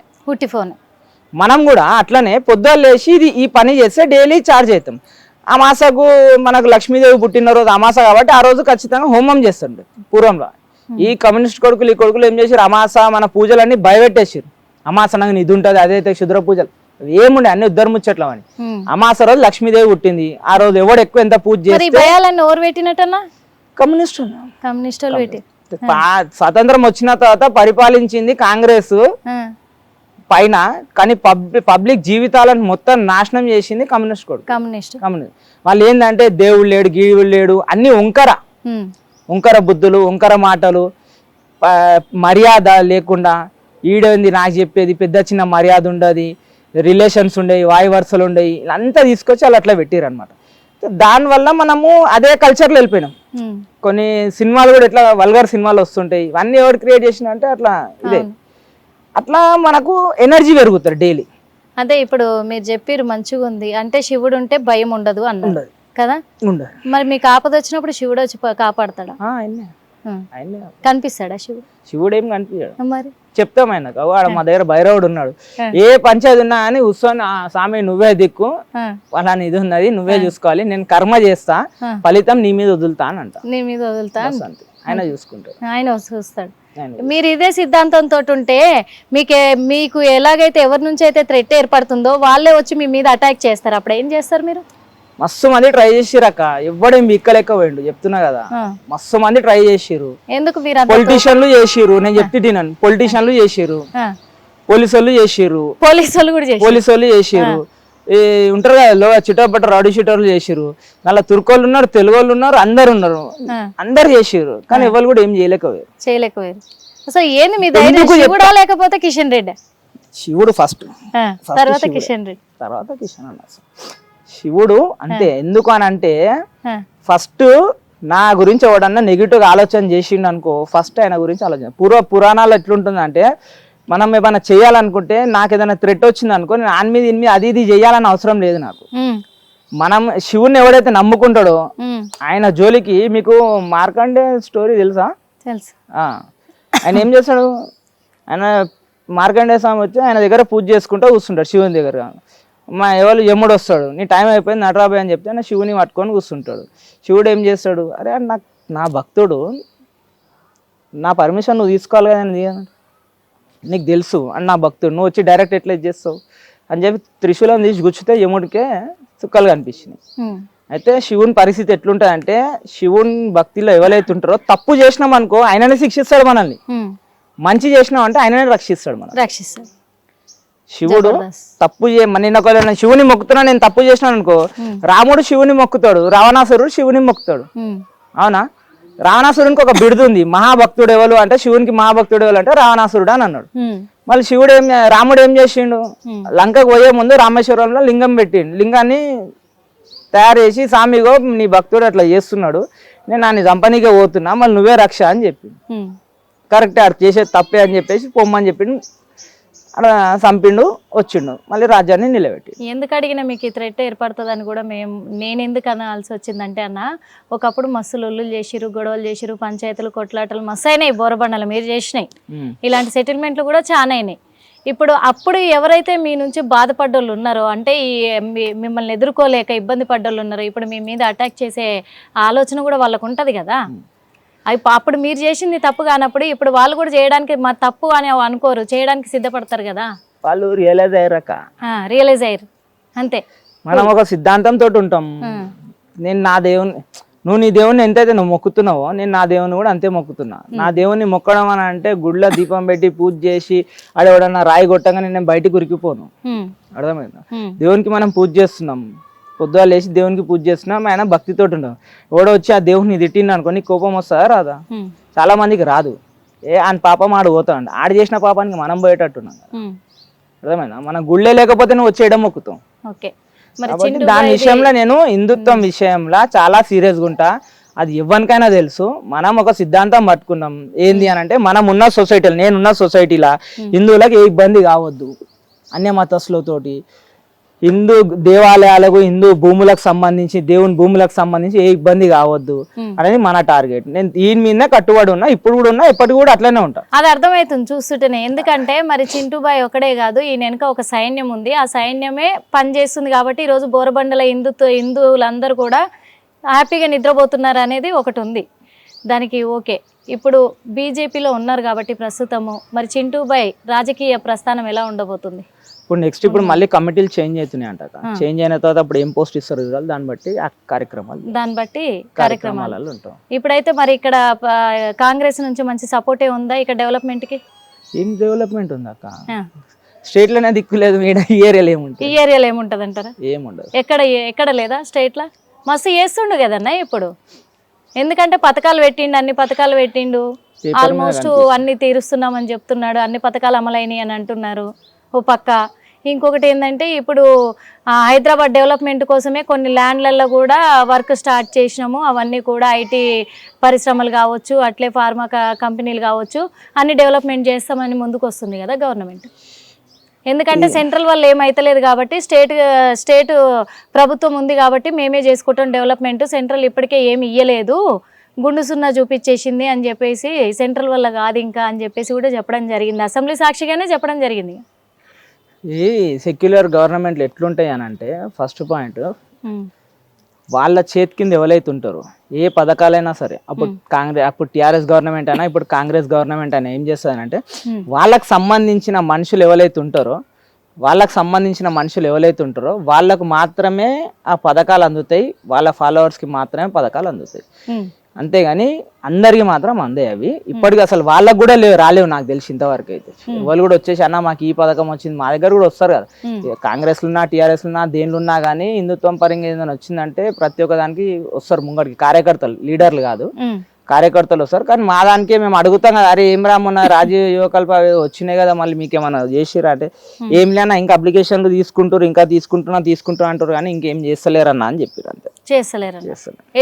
మనం కూడా అట్లనే పొద్దున్న లేచి ఈ పని చేస్తే డైలీ ఛార్జ్ అవుతాం. అమాసకు మనకు లక్ష్మీదేవి పుట్టినరోజు అమాస కాబట్టి ఆ రోజు ఖచ్చితంగా హోమం చేస్తుండే పూర్వంలో. ఈ కమ్యూనిస్ట్ కొడుకులు ఈ కొడుకులు ఏం చేశారు, అమాస మన పూజలన్నీ భయపెట్టేసారు. అమాస నాకు ఇది ఉంటుంది, అదైతే క్షుద్ర పూజలు ఏముండే అన్ని ఉద్దరు ముచ్చట్లవని. అమాస రోజు లక్ష్మీదేవి పుట్టింది, ఆ రోజు ఎవడు ఎక్కువ ఎంత పూజ చేస్తే కమ్యూనిస్టులు. స్వతంత్రం వచ్చిన తర్వాత పరిపాలించింది కాంగ్రెస్ పైన, కానీ పబ్లిక్ జీవితాలను మొత్తం నాశనం చేసింది కమ్యూనిస్ట్. వాళ్ళు ఏంటంటే దేవుడు లేడు, గీవుడు లేడు, అన్ని ఉంకర బుద్ధులు, ఉంకర మాటలు, మర్యాద లేకుండా ఈడేంది నాకు చెప్పేది, పెద్ద చిన్న మర్యాద ఉండదు, రిలేషన్స్ ఉండేవి, వాయి వరుసలు ఉండేవి, అంతా తీసుకొచ్చి వాళ్ళు అట్లా పెట్టారు అనమాట. దానివల్ల మనము అదే కల్చర్లో వెళ్ళిపోయినాం. కొన్ని సినిమాలు కూడా ఇట్లా వల్గర్ సినిమాలు వస్తుంటాయి, ఇవన్నీ ఎవరు క్రియేట్ చేసిన అంటే అట్లా ఇదే. అట్లా మనకు ఎనర్జీ పెరుగుతుంది డైలీ. అదే ఇప్పుడు మీరు చెప్పారు మంచిగా ఉంది అంటే శివుడు ఉంటే భయం ఉండదు అన్నారు కదా. మరి మీకు ఆపద వచ్చినప్పుడు శివుడు వచ్చి కాపాడతాడా? కనిపిస్తాడా శివుడు? శివుడు ఏం కనిపించాడు, మరి చెప్తాం ఆయనకు. మా దగ్గర భైరవుడు ఉన్నాడు, ఏ పంచాయతీ ఉన్నా అని కూర్చొని స్వామి నువ్వే దిక్కు, వాళ్ళని ఇది ఉన్నది నువ్వే చూసుకోవాలి, నేను కర్మ చేస్తా, ఫలితం నీ మీద వదులుతా అని అంట. నీ మీద వదులుతా ఆయన చూసుకుంటాడు, ఆయన చూస్తాడు. మీరు ఇదే సిద్ధాంతంతో ఉంటే మీకు ఎలాగైతే ఎవరి నుంచి అయితే థ్రెట్ ఏర్పడుతుందో వాళ్ళే వచ్చి మీ మీద అటాక్ చేస్తారు, అప్పుడు ఏం చేస్తారు మీరు? మస్తు మంది ట్రై చేసిరక్క, ఎవ్వడేం బిక్కలేక పోయిండు, చెప్తున్నా కదా. మస్తు మంది ట్రై చేసిరు. ఎందుకు మీరు పొలిటీషియన్లు చేసిరు, నేను చెప్తే తినను. పొలిటీషియన్లు చేసిరు, పోలీసు వాళ్ళు చేసిరు, పోలీసు వాళ్ళు చేసిరు, ఈ ఉంటారు కదా చిట్టపట్ట రౌడీ షీటర్లు చేసిరు, మళ్ళీ తుర్కోళ్ళు ఉన్నారు, తెలుగు వాళ్ళు ఉన్నారు, అందరు ఉన్నారు, అందరు చేసిరు. కానీ ఎవరు కూడా ఏం చేయలేకపోయారు. సో ఏంది మీ ధైర్యం? శివుడా లేకపోతే కిషన్ రెడ్డి? శివుడు ఫస్ట్, తర్వాత కిషన్ రెడ్డి, తర్వాత కిషన్ అన్న. శివుడు అంతే. ఎందుకు అని అంటే ఫస్ట్ నా గురించి ఎవడన్నా నెగిటివ్ ఆలోచన చేసిండు అనుకో, ఫస్ట్ ఆయన గురించి ఆలోచన. పురాణాలు ఎట్లుంటుంది అంటే, మనం ఏమైనా చేయాలనుకుంటే, నాకు ఏదైనా థ్రెట్ వచ్చింది అనుకో, నేను ఆయన మీద ఇన్ని అది ఇది చేయాలని అవసరం లేదు నాకు. మనం శివుడిని ఎవడైతే నమ్ముకుంటాడో ఆయన జోలికి, మీకు మార్కండే స్టోరీ తెలుసా? తెలుసు. ఆయన ఏం చేస్తాడు, ఆయన మార్కండే స్వామి వచ్చి ఆయన దగ్గర పూజ చేసుకుంటూ కూర్చుంటాడు శివుని దగ్గర. ఎవరు యముడు వస్తాడు, నీ టైం అయిపోయింది నటరాబాయ్ అని చెప్తే ఆయన శివుని పట్టుకొని కూర్చుంటాడు. శివుడు ఏం చేస్తాడు, అరే నా భక్తుడు, నా పర్మిషన్ నువ్వు తీసుకోవాలి కదా, నీకు తెలుసు అని నా భక్తుడు, నువ్వు వచ్చి డైరెక్ట్ ఎట్లా చేస్తావు అని చెప్పి త్రిశూలం తీసి గుచ్చితే యముడికే చుక్కలు కనిపించినాయి. అయితే శివుని పరిస్థితి ఎట్లుంటుంది అంటే, శివుని భక్తిలో ఎవరైతే ఉంటారో తప్పు చేసినాం అనుకో ఆయననే శిక్షిస్తాడు మనల్ని, మంచి చేసినాం అంటే ఆయననే రక్షిస్తాడు మనం. శివుడు తప్పు నేను శివుని మొక్కుతున్నా, నేను తప్పు చేసినాను అనుకో, రాముడు శివుని మొక్కుతాడు, రావణాసురుడు శివుని మొక్కుతాడు. అవునా? రావణాసురునికి ఒక బిడుతుంది, మహాభక్తుడు ఎవరు అంటే శివునికి మహాభక్తుడు ఎవరు అంటే రావణాసురుడు అని అన్నాడు. మళ్ళీ రాముడు ఏం చేసిండు, లంకకు పోయే ముందు రామేశ్వరంలో లింగం పెట్టిండు. లింగాన్ని తయారు చేసి, స్వామిగో నీ భక్తుడు అట్లా చేస్తున్నాడు, నేను నాన్ని చంపనీకే పోతున్నా, మళ్ళీ నువ్వే రక్ష అని చెప్పిండు. కరెక్టే, అది చేసేది తప్పే అని చెప్పేసి పొమ్మని చెప్పిండు. అక్కడ చంపిండు, వచ్చిండు, మళ్ళీ రాజ్యాన్ని నిలబెట్టి. ఎందుకు అడిగినా మీకు ఈ థ్రెట్ ఏర్పడుతుంది అని కూడా నేను ఎందుకు అనాల్సి వచ్చిందంటే అన్న, ఒకప్పుడు మస్తు లొల్లులు చేసిరు, గొడవలు చేసిరు, పంచాయతీలు కొట్లాటలు మస్తు అయినాయి, బోరబండలు మీరు చేసినాయి, ఇలాంటి సెటిల్మెంట్లు కూడా చాలా అయినాయి. అప్పుడు ఎవరైతే మీ నుంచి బాధపడ్డోళ్ళు ఉన్నారో, అంటే మిమ్మల్ని ఎదుర్కోలేక ఇబ్బంది పడ్డోళ్ళు ఉన్నారో, ఇప్పుడు మీ మీద అటాక్ చేసే ఆలోచన కూడా వాళ్ళకు ఉంటుంది కదా. అప్పుడు మీరు చేసింది తప్పు కానప్పుడు ఇప్పుడు వాళ్ళు కూడా చేయడానికి మా తప్పు అని అనుకోరు, చేయడానికి సిద్ధపడతారు కదా. వాళ్ళు రియలైజ్ అయ్యారు అంతే. మనం ఒక సిద్ధాంతంతో ఉంటాం. నేను నా దేవుని, నువ్వు నీ దేవుని ఎంతైతే నువ్వు మొక్కుతున్నావో, నేను నా దేవుని కూడా అంతే మొక్కుతున్నా. నా దేవుని మొక్కడం అని అంటే గుడిలో దీపం పెట్టి పూజ చేసి ఆడెవడన్నా రాయి కొట్టంగానే నేను బయటికి ఉరికిపోను. అర్థమైందా? దేవునికి మనం పూజ చేస్తున్నాం, పొద్దుగా లేచి దేవునికి పూజ చేస్తున్నాం, ఆయన భక్తితో ఉంటాం. ఎవడో వచ్చి ఆ దేవుని తిట్టిండు అనుకో, నీకు కోపం వస్తుందా రాదా? చాలా మందికి రాదు. ఆయన పాపం ఆడు పోతాడు, ఆడు చేసిన పాపానికి మనం పోయేటట్టున్నాం. అర్థమైందా? మన గుళ్ళే లేకపోతే నువ్వు వచ్చేయడం మొక్కుతాం. దాని విషయంలో నేను హిందుత్వం విషయంలో చాలా సీరియస్గా ఉంటా. అది ఎవరికైనా తెలుసు. మనం ఒక సిద్ధాంతం పట్టుకున్నాం, ఏంది అని అంటే, మనం ఉన్న సొసైటీలో, నేనున్న సొసైటీలో హిందువులకు ఏ ఇబ్బంది కావద్దు, అన్య మతస్థులతోటి, హిందూ దేవాలయాలకు, హిందూ భూములకు సంబంధించి, దేవుని భూములకు సంబంధించి ఏ ఇబ్బంది కావద్దు అనేది మన టార్గెట్. నేను దీని మీదనే కట్టుబడి ఉన్నా, ఇప్పుడు కూడా ఉన్నా, ఎప్పటికి కూడా అట్లనే ఉంటా. అది అర్థమవుతుంది చూస్తుంటేనే. ఎందుకంటే మరి చింటూబాయ్ ఒకడే కాదు, ఈయన వెనక ఒక సైన్యం ఉంది, ఆ సైన్యమే పనిచేస్తుంది కాబట్టి ఈరోజు బోరబండల హిందువులందరూ కూడా హ్యాపీగా నిద్రపోతున్నారు అనేది ఒకటి ఉంది. దానికి ఓకే. ఇప్పుడు బీజేపీలో ఉన్నారు కాబట్టి ప్రస్తుతము, మరి చింటూబాయ్ రాజకీయ ప్రస్థానం ఎలా ఉండబోతుంది? ఇప్పుడు మళ్ళీ కమిటీలు చేంజ్ అవుతున్నాయి అంట. చేంజ్ అయిన తర్వాత అప్పుడు ఏం పోస్ట్ ఇస్తారు చూడాలి, దాన్ని బట్టి కార్యక్రమాలు ఉంటాం. ఇప్పుడైతే మరి ఇక్కడ కాంగ్రెస్ నుంచి మంచి సపోర్టే ఉందా ఇక్కడ డెవలప్మెంట్ కి? ఏం డెవలప్మెంట్ ఉంది అక్క, స్టేట్ లోనే దిక్కులేదు. ఈ ఏరియాలో ఏముంటది అంటారా? ఏముండదు. ఎక్కడ లేదా స్టేట్ లో? మస్తు చేస్తుండు కదన్నా ఇప్పుడు. ఎందుకంటే పథకాలు పెట్టిండు, అన్ని పథకాలు పెట్టిండు, ఆల్మోస్ట్ అన్ని తీరుస్తున్నామని చెప్తున్నాడు, అన్ని పథకాలు అమలైనవి అని అంటున్నారు. ఓ పక్క ఇంకొకటి ఏంటంటే ఇప్పుడు హైదరాబాద్ డెవలప్మెంట్ కోసమే కొన్ని ల్యాండ్లలో కూడా వర్క్ స్టార్ట్ చేసినాము. అవన్నీ కూడా ఐటీ పరిశ్రమలు కావచ్చు, అట్లే ఫార్మా కంపెనీలు కావచ్చు, అన్ని డెవలప్మెంట్ చేస్తామని ముందుకు వస్తుంది కదా గవర్నమెంట్. ఎందుకంటే సెంట్రల్ వల్ల ఏమైతలేదు కాబట్టి స్టేట్ ప్రభుత్వం ఉంది కాబట్టి మేమే చేసుకుంటాం డెవలప్మెంట్, సెంట్రల్ ఇప్పటికే ఏమి ఇయ్యలేదు, గుండు సున్నా చూపించేసింది అని చెప్పేసి, సెంట్రల్ వల్ల కాదు ఇంకా అని చెప్పేసి కూడా చెప్పడం జరిగింది. అసెంబ్లీ సాక్షిగానే చెప్పడం జరిగింది. ఈ సెక్యులర్ గవర్నమెంట్లు ఎట్లుంటాయి అని అంటే, ఫస్ట్ పాయింట్ వాళ్ళ చేతి కింద ఎవరైతే ఉంటారో ఏ పథకాలైనా సరే, అప్పుడు టీఆర్ఎస్ గవర్నమెంట్ అయినా ఇప్పుడు కాంగ్రెస్ గవర్నమెంట్ అయినా ఏం చేస్తుందంటే, వాళ్ళకి సంబంధించిన మనుషులు ఎవరైతే ఉంటారో వాళ్ళకు మాత్రమే ఆ పథకాలు అందుతాయి, వాళ్ళ ఫాలోవర్స్కి మాత్రమే పథకాలు అందుతాయి. అంతేగాని అందరికి మాత్రం అందే అవి. ఇప్పటికి అసలు వాళ్ళకు కూడా రాలేవు నాకు తెలిసి ఇంతవరకు అయితే. వాళ్ళు కూడా వచ్చేసి అన్న మాకు ఈ పథకం వచ్చింది, మా దగ్గర కూడా వస్తారు కదా, కాంగ్రెస్ ఉన్నా టీఆర్ఎస్ ఉన్నా దేంట్లో ఉన్నా కానీ హిందుత్వం పరంగా ఏదైనా వచ్చిందంటే ప్రతి ఒక్క దానికి వస్తారు ముంగడికి. కార్యకర్తలు, లీడర్లు కాదు, కార్యకర్తలు వస్తారు. కానీ మా దానికే మేము అడుగుతాం కదా, అరే ఏం రామన్నా రాజీవ్ యువకల్ప వచ్చినాయి కదా, మళ్ళీ మీకేమన్నా చేసిరా అంటే ఏం లేనా ఇంకా అప్లికేషన్లు తీసుకుంటారు, ఇంకా తీసుకుంటున్నా అంటారు కానీ ఇంకేం చేస్తలేరన్నా అని చెప్పారు. అంతే, చేస్తలేరు.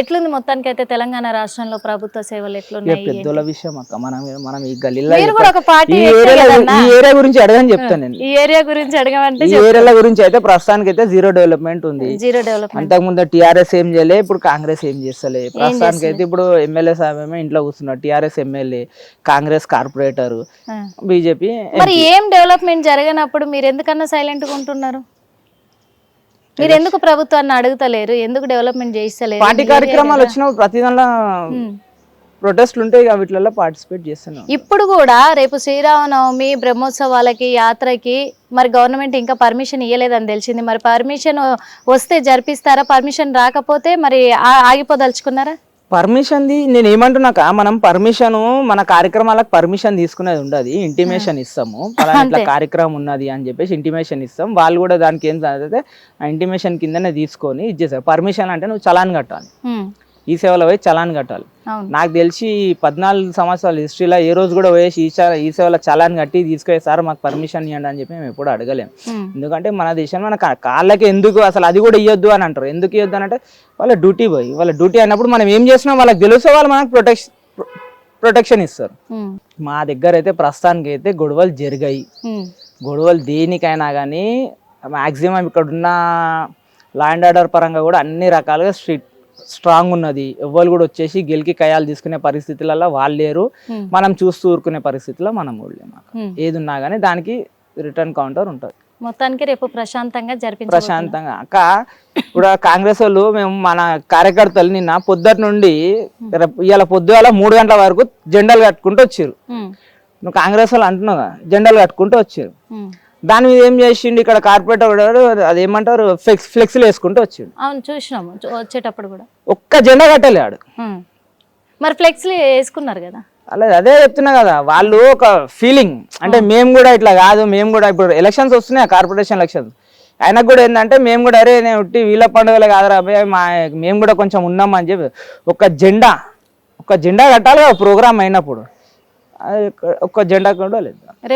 ఎట్లుంది మొత్తానికి అయితే తెలంగాణ రాష్ట్రంలో ప్రభుత్వ సేవలు ఎట్లున్నాయి? పెద్దల విషయం అక్క. మనం ఈ గల్లీలో ఈ ఏరియా గురించి అడగని చెప్తాను నేను. ఈ ఏరియా గురించి అడగమంటే ఈ ఏరియాల గురించి అయితే ప్రస్తుతానికి అయితే జీరో డెవలప్మెంట్ ఉంది. అంతకుముందు టీఆర్ఎస్ ఏం చేయలే, ఇప్పుడు కాంగ్రెస్ ఏం చేస్తలే. ప్రస్తుతానికి అయితే ఇప్పుడు ఎమ్మెల్యే సాబేమో ఇంట్లో కూర్చున్నారు, TRS MLA, Congress corporator, BJP. మరి ఏం డెవలప్మెంట్ జరగనప్పుడు మీరు ఎందుకన్నా సైలెంట్ గా ఉంటున్నారు? మీరు ఎందుకు ప్రభుత్వాన్ని అడుగుతలేరు? ఎందుకు డెవలప్మెంట్ చేస్తలేరు? పార్టీ కార్యక్రమాలు వచ్చినప్పుడు ప్రతి దానిలో ప్రొటెస్ట్లు ఉంటాయి, వీటిలో పార్టిసిపేట్ చేస్తున్నాం. ఇప్పుడు కూడా రేపు శ్రీరామనవమి బ్రహ్మోత్సవాలకి, యాత్రకి మరి గవర్నమెంట్ ఇంకా పర్మిషన్ ఇవ్వలేదని తెలిసింది. మరి పర్మిషన్ వస్తే జరిపిస్తారా? పర్మిషన్ రాకపోతే మరి ఆగిపోదలుచుకున్నారా? పర్మిషన్ది నేను ఏమంటున్నాక, మనం పర్మిషన్ మన కార్యక్రమాలకు పర్మిషన్ తీసుకునేది ఉండదు, ఇంటిమేషన్ ఇస్తాము. ఇట్లా కార్యక్రమం ఉన్నది అని చెప్పేసి ఇంటిమేషన్ ఇస్తాం. వాళ్ళు కూడా దానికి ఏం చదివితే ఆ ఇంటిమేషన్ కిందనే తీసుకొని ఇచ్చేసారు. పర్మిషన్ అంటే నువ్వు చలాన్ కట్టాలి, ఈ సేవలో పోయి చలాన్ కట్టాలి. నాకు తెలిసి 14 సంవత్సరాల హిస్టరీలో ఏ రోజు కూడా పోయేసి ఈ సేవలో చలాన్ కట్టి తీసుకుపోయి సార్ మాకు పర్మిషన్ ఇవ్వండి అని చెప్పి మేము ఎప్పుడు అడగలేము. ఎందుకంటే మన దేశంలో మన కాళ్ళకి ఎందుకు అసలు అది కూడా ఇవ్వద్దు అని అంటారు. ఎందుకు ఇవ్వద్దు అని అంటే వాళ్ళ డ్యూటీ అయినప్పుడు మనం ఏం చేస్తున్నాం వాళ్ళకి తెలుసు, వాళ్ళు మనకు ప్రొటెక్షన్ ఇస్తారు. మా దగ్గర అయితే ప్రస్తుతానికి అయితే గొడవలు జరిగాయి. గొడవలు దేనికైనా కానీ మ్యాక్సిమం ఇక్కడ ఉన్న లా అండ్ ఆర్డర్ పరంగా కూడా అన్ని రకాలుగా స్ట్రాంగ్ ఉన్నది. ఎవ్వరు కూడా వచ్చేసి గెలికి కయాలు తీసుకునే పరిస్థితులలో వాళ్ళు లేరు, మనం చూస్తూ ఊరుకునే పరిస్థితుల్లో మనం కూడా లేము. ఏది ఉన్నా కానీ దానికి రిటర్న్ కౌంటర్ ఉంటుంది. మొత్తానికి రేపు ప్రశాంతంగా ప్రశాంతంగా అక్క. ఇప్పుడు కాంగ్రెస్ వాళ్ళు మేము మన కార్యకర్తలు నిన్న పొద్దుటి నుండి ఇవాళ పొద్దుగాల 3 గంటల వరకు జెండాలు కట్టుకుంటూ వచ్చారు. నువ్వు కాంగ్రెస్ వాళ్ళు అంటున్నావు జెండాలు కట్టుకుంటూ వచ్చారు. దాని మీద ఏం చేసిండు ఇక్కడ కార్పొరేటర్ అదేమంటారు ఫ్లెక్సీలు వేసుకుంటూ వచ్చిండు. అవును చూసినాము, వచ్చేటప్పుడు కూడా ఒక్క జెండా కట్టలేడు. మరి ఫ్లెక్సీలు వేసుకున్నారు కదా. అదే చెప్తున్నా కదా, వాళ్ళు ఒక ఫీలింగ్ అంటే మేము కూడా ఇట్లా కాదు, మేము కూడా ఇప్పుడు ఎలక్షన్స్ వస్తున్నాయి, కార్పొరేషన్ ఎలక్షన్స్, ఆయనకు కూడా ఏంటంటే మేము కూడా అరే నేను ఉట్టి వీళ్ళ పండుగలే కాదురా మేము కూడా కొంచెం ఉన్నామని చెప్పి ఒక జెండా కట్టాలి కదా ప్రోగ్రామ్ అయినప్పుడు. ఒక్క జెండా కూడా లేదు. అదే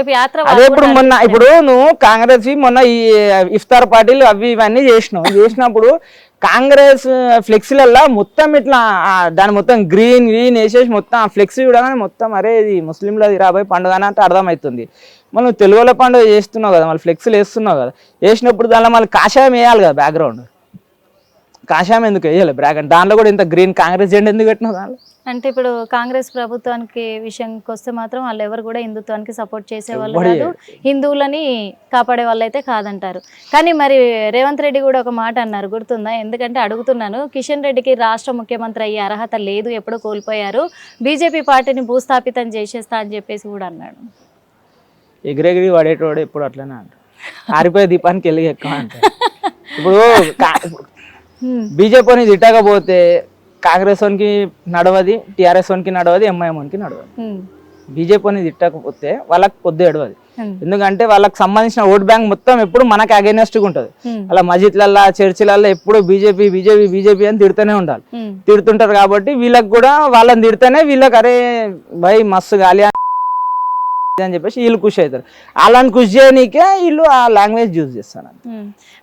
ఇప్పుడు నువ్వు కాంగ్రెస్ మొన్న ఈ ఇఫ్తార్ పార్టీలు అవి ఇవన్నీ చేసినప్పుడు కాంగ్రెస్ ఫ్లెక్సీలల్లా మొత్తం ఇట్లా దాని మొత్తం గ్రీన్ వేసేసి మొత్తం ఫ్లెక్సీ చూడగానే మొత్తం అరే ఇది ముస్లింలది రాబోయే పండుగ అంటే అర్థమవుతుంది. మళ్ళీ నువ్వు తెలుగులో పండుగ చేస్తున్నావు కదా, మళ్ళీ ఫ్లెక్సీలు వేస్తున్నావు కదా, వేసినప్పుడు దానిలో మళ్ళీ కాషాయం వేయాలి కదా, బ్యాక్గ్రౌండ్ కాషాయం ఎందుకు వేయాలి బ్యాక్గ్రౌండ్, దాంట్లో కూడా ఇంత గ్రీన్ కాంగ్రెస్ జెండా ఎందుకు పెట్టినావు దాంట్లో? అంటే ఇప్పుడు కాంగ్రెస్ ప్రభుత్వానికి విషయానికి వస్తే మాత్రం వాళ్ళు ఎవరు కూడా హిందుత్వానికి సపోర్ట్ చేసేవాళ్ళు కాదు, హిందువులని కాపాడే వాళ్ళు అయితే కాదంటారు. కానీ మరి రేవంత్ రెడ్డి కూడా ఒక మాట అన్నారు, గుర్తుందా? ఎందుకంటే అడుగుతున్నాను, కిషన్ రెడ్డికి రాష్ట్ర ముఖ్యమంత్రి అయ్యే అర్హత లేదు, ఎప్పుడో కోల్పోయారు, బీజేపీ పార్టీని భూస్థాపితం చేసేస్తా అని చెప్పేసి కూడా అన్నాడు. ఎగిరెగిరి పడేటోడు ఎప్పుడు అట్లనే అంట, ఆరిపోయే దీపానికి వెళ్ళి ఎక్కువ అంట. ఇప్పుడు బీజేపీని తిట్టకపోతే కాంగ్రెస్ వానికి నడవది, టీఆర్ఎస్ వానికి నడవది, ఎంఐఎం వానికి నడవది. బీజేపీని తిట్టకపోతే వాళ్ళకి పొద్దు ఎడవది. ఎందుకంటే వాళ్ళకి సంబంధించిన ఓట్ బ్యాంక్ మొత్తం ఎప్పుడు మనకి అగైనెస్ట్గా ఉంటుంది. అలా మస్జిద్లల్లో చర్చిలల్లో ఎప్పుడు బీజేపీ బీజేపీ బీజేపీ అని తిడుతూనే ఉండాలి, తిడుతుంటారు. కాబట్టి వీళ్ళకి కూడా వాళ్ళని తిడితేనే వీళ్ళకి అరే భయ్ మస్తు గాలి అని చెప్పేసి వీళ్ళు ఖుషి అవుతారు. వాళ్ళని ఖుషి చేయనీకే వీళ్ళు ఆ లాంగ్వేజ్ యూజ్ చేస్తారు.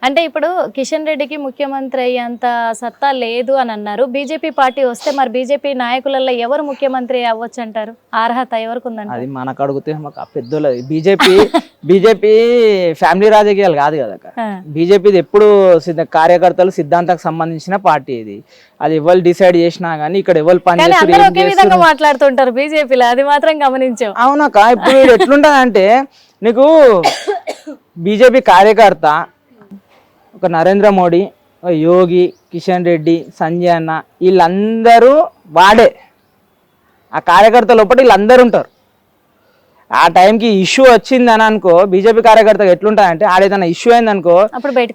అంటే ఇప్పుడు కిషన్ రెడ్డికి ముఖ్యమంత్రి అయ్యేంత సత్తా లేదు అని అన్నారు. బీజేపీ పార్టీ వస్తే మరి బీజేపీ నాయకులలో ఎవరు ముఖ్యమంత్రి అవ్వచ్చు అంటారు? అర్హత ఎవరికి ఉందండి? అది మనకు అడిగితే మాకు పెద్దోళ్ళది. బీజేపీ ఫ్యామిలీ రాజకీయాలు కాదు కదా. బీజేపీది ఎప్పుడు కార్యకర్తలు సిద్ధాంతానికి సంబంధించిన పార్టీ ఇది. అది ఎవరు డిసైడ్ చేసినా గానీ ఇక్కడ ఎవరు పని ఒకే విధంగా మాట్లాడుతుంటారు బీజేపీలో, అది మాత్రం గమనించాం. అవునాక ఇప్పుడు ఎట్లుంటదంటే నీకు బీజేపీ కార్యకర్త ఒక నరేంద్ర మోడీ, యోగి, కిషన్ రెడ్డి, సంజయ్ అన్న వీళ్ళందరూ వాడే. ఆ కార్యకర్త లోపల వీళ్ళందరూ ఉంటారు. ఆ టైంకి ఇష్యూ వచ్చిందని అనుకో, బీజేపీ కార్యకర్తగా ఎట్లుంటాయంటే ఆడేదన్నా ఇష్యూ అయిందనుకో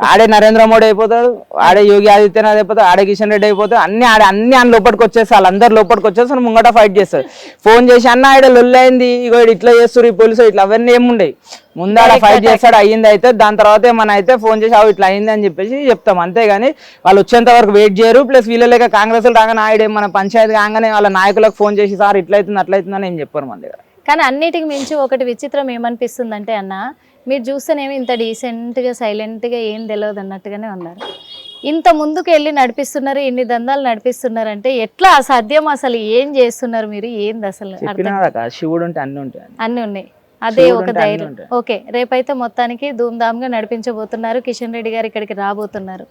ఆడే నరేంద్ర మోడీ అయిపోతాడు, ఆడే యోగి ఆదిత్యనాథ్ అయిపోతాడు, ఆడే కిషన్ రెడ్డి అయిపోతాడు. అన్ని ఆయన లోపలికి వచ్చేసి వాళ్ళందరూ లోపలికి వచ్చేసి ముంగట ఫైట్ చేస్తారు. ఫోన్ చేసి అన్న ఆడ లొల్లైంది, ఇగో ఇట్లా చేస్తారు ఈ పోలీసు, ఇట్లా అవన్నీ ఏముండయి. ముందాడ ఫైట్ చేస్తాడు, అయ్యింది అయితే దాని తర్వాత ఏమన్నా అయితే ఫోన్ చేసి అవి ఇట్లా అయింది అని చెప్పేసి చెప్తాం. అంతేగాని వాళ్ళు వచ్చేంత వరకు వెయిట్ చేయరు. ప్లస్ వీళ్ళ లేక కాంగ్రెస్ రాగానే ఆడే మన పంచాయతీ కాగానే వాళ్ళ నాయకులకు ఫోన్ చేసి సార్ ఇట్లయితుంది అట్లయితుందని ఏం చెప్పారు మన దగ్గర. కానీ అన్నిటికి మించి ఒకటి విచిత్రం ఏమనిపిస్తుంది అంటే అన్న, మీరు చూస్తేనేమో ఇంత డీసెంట్గా సైలెంట్గా ఏం తెలియదు అన్నట్టుగానే ఉన్నారు. ఇంత ముందుకు వెళ్ళి నడిపిస్తున్నారు, ఇన్ని దందాలు నడిపిస్తున్నారు అంటే ఎట్లా సాధ్యం? అసలు ఏం చేస్తున్నారు మీరు? ఏంది అసలు? శివుడు ఉంటే అన్ని ఉంటాయి, అన్ని ఉన్నాయి. అదే ఒక ధైర్యం. ఓకే, రేపైతే మొత్తానికి ధూమ్ధామ్గా నడిపించబోతున్నారు. కిషన్ రెడ్డి గారు ఇక్కడికి రాబోతున్నారు.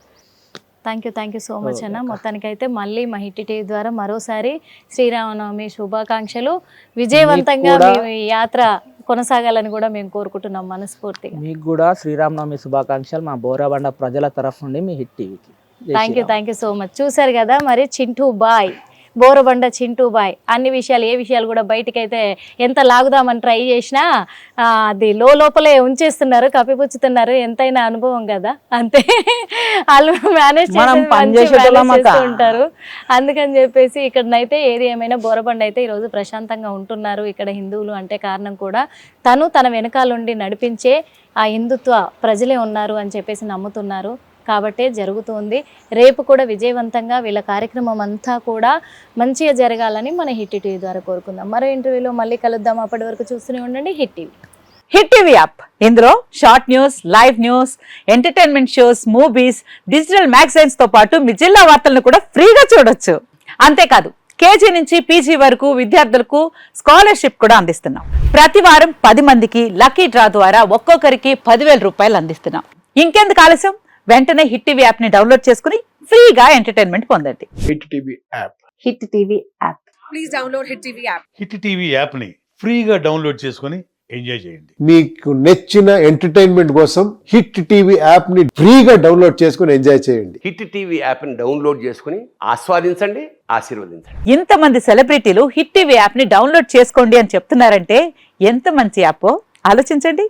థ్యాంక్ యూ సో మచ్ అన్న. మొత్తానికైతే మళ్ళీ మా హిట్ టీవీ ద్వారా మరోసారి శ్రీరామనవమి శుభాకాంక్షలు. విజయవంతంగా మీ యాత్ర కొనసాగాలని కూడా మేము కోరుకుంటున్నాం మనస్ఫూర్తిగా. మీకు కూడా శ్రీరామనవమి శుభాకాంక్షలు మా బోరాబండ ప్రజల తరఫు నుండి మీ హిట్ టీవీకి. Thank you so much. చూసారు కదా మరి చింటూ బాయ్, బోరబండ చింటూ బాయ్ అన్ని విషయాలు, ఏ విషయాలు కూడా బయటకైతే ఎంత లాగుదామని ట్రై చేసినా అది లోపలే ఉంచేస్తున్నారు, కప్పిపుచ్చుతున్నారు. ఎంతైనా అనుభవం కదా, అంతే. వాళ్ళు మేనేజ్ చేస్తూ ఉంటారు. అందుకని చెప్పేసి ఇక్కడనైతే ఏది ఏమైనా బోరబండ అయితే ఈరోజు ప్రశాంతంగా ఉంటున్నారు. ఇక్కడ హిందువులు అంటే కారణం కూడా తన వెనకాలండి నడిపించే ఆ హిందుత్వ ప్రజలే ఉన్నారు అని చెప్పేసి నమ్ముతున్నారు. కాబట్టే జరుగుతుంది. రేపు కూడా విజయవంతంగా వీళ్ళ కార్యక్రమం అంతా కూడా మంచిగా జరగాలని మన హిట్ టీవీ ద్వారా కోరుకుందాం. మరో ఇంటర్వ్యూలో మళ్ళీ కలుద్దాం. అప్పటి వరకు చూస్తూనే ఉండండి hit TV. Hit TV app, ఇందులో short news, live news, entertainment shows, movies, digital magazines తో పాటు మీ జిల్లా వార్తలను కూడా ఫ్రీగా చూడొచ్చు. అంతేకాదు కేజీ నుంచి పీజీ వరకు విద్యార్థులకు స్కాలర్షిప్ కూడా అందిస్తున్నాం. ప్రతి వారం 10 మందికి లక్కీ డ్రా ద్వారా ఒక్కొక్కరికి 10,000 రూపాయలు అందిస్తున్నాం. ఇంకెందుకు ఆలస్యం, వెంటనే హిట్ టీవీ యాప్ ని డౌన్లోడ్ చేసుకుని ఫ్రీగా ఎంటర్టైన్మెంట్ పొందండి. Hit TV app. Hit TV app. Please download hit TV app. Hit TV app ని ఫ్రీగా డౌన్లోడ్ చేసుకుని ఎంజాయ్ చేయండి. మీకు నచ్చిన ఎంటర్టైన్మెంట్ కోసం హిట్ టీవీ యాప్ ని ఫ్రీగా డౌన్లోడ్ చేసుకుని ఎంజాయ్ చేయండి. హిట్ టీవీ యాప్ ని డౌన్లోడ్ చేసుకుని ఆస్వాదించండి, ఆశీర్వదించండి. ఇంతమంది సెలబ్రిటీలు హిట్ టీవీ యాప్ ని డౌన్లోడ్ చేసుకోండి అని చెప్తున్నారంటే ఎంత మంచి యాప్ ఆలోచించండి.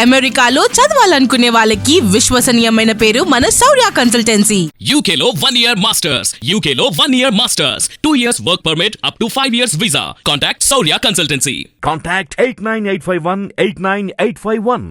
అమెరికాలో చదవాలనుకునే వాళ్ళకి విశ్వసనీయమైన పేరు మన శౌర్య కన్సల్టెన్సీ. UK లో 1 year masters, UK లో 1 year masters, 2 years work permit up to 5 years visa. Contact Saurya Consultancy. Contact 89851 89851.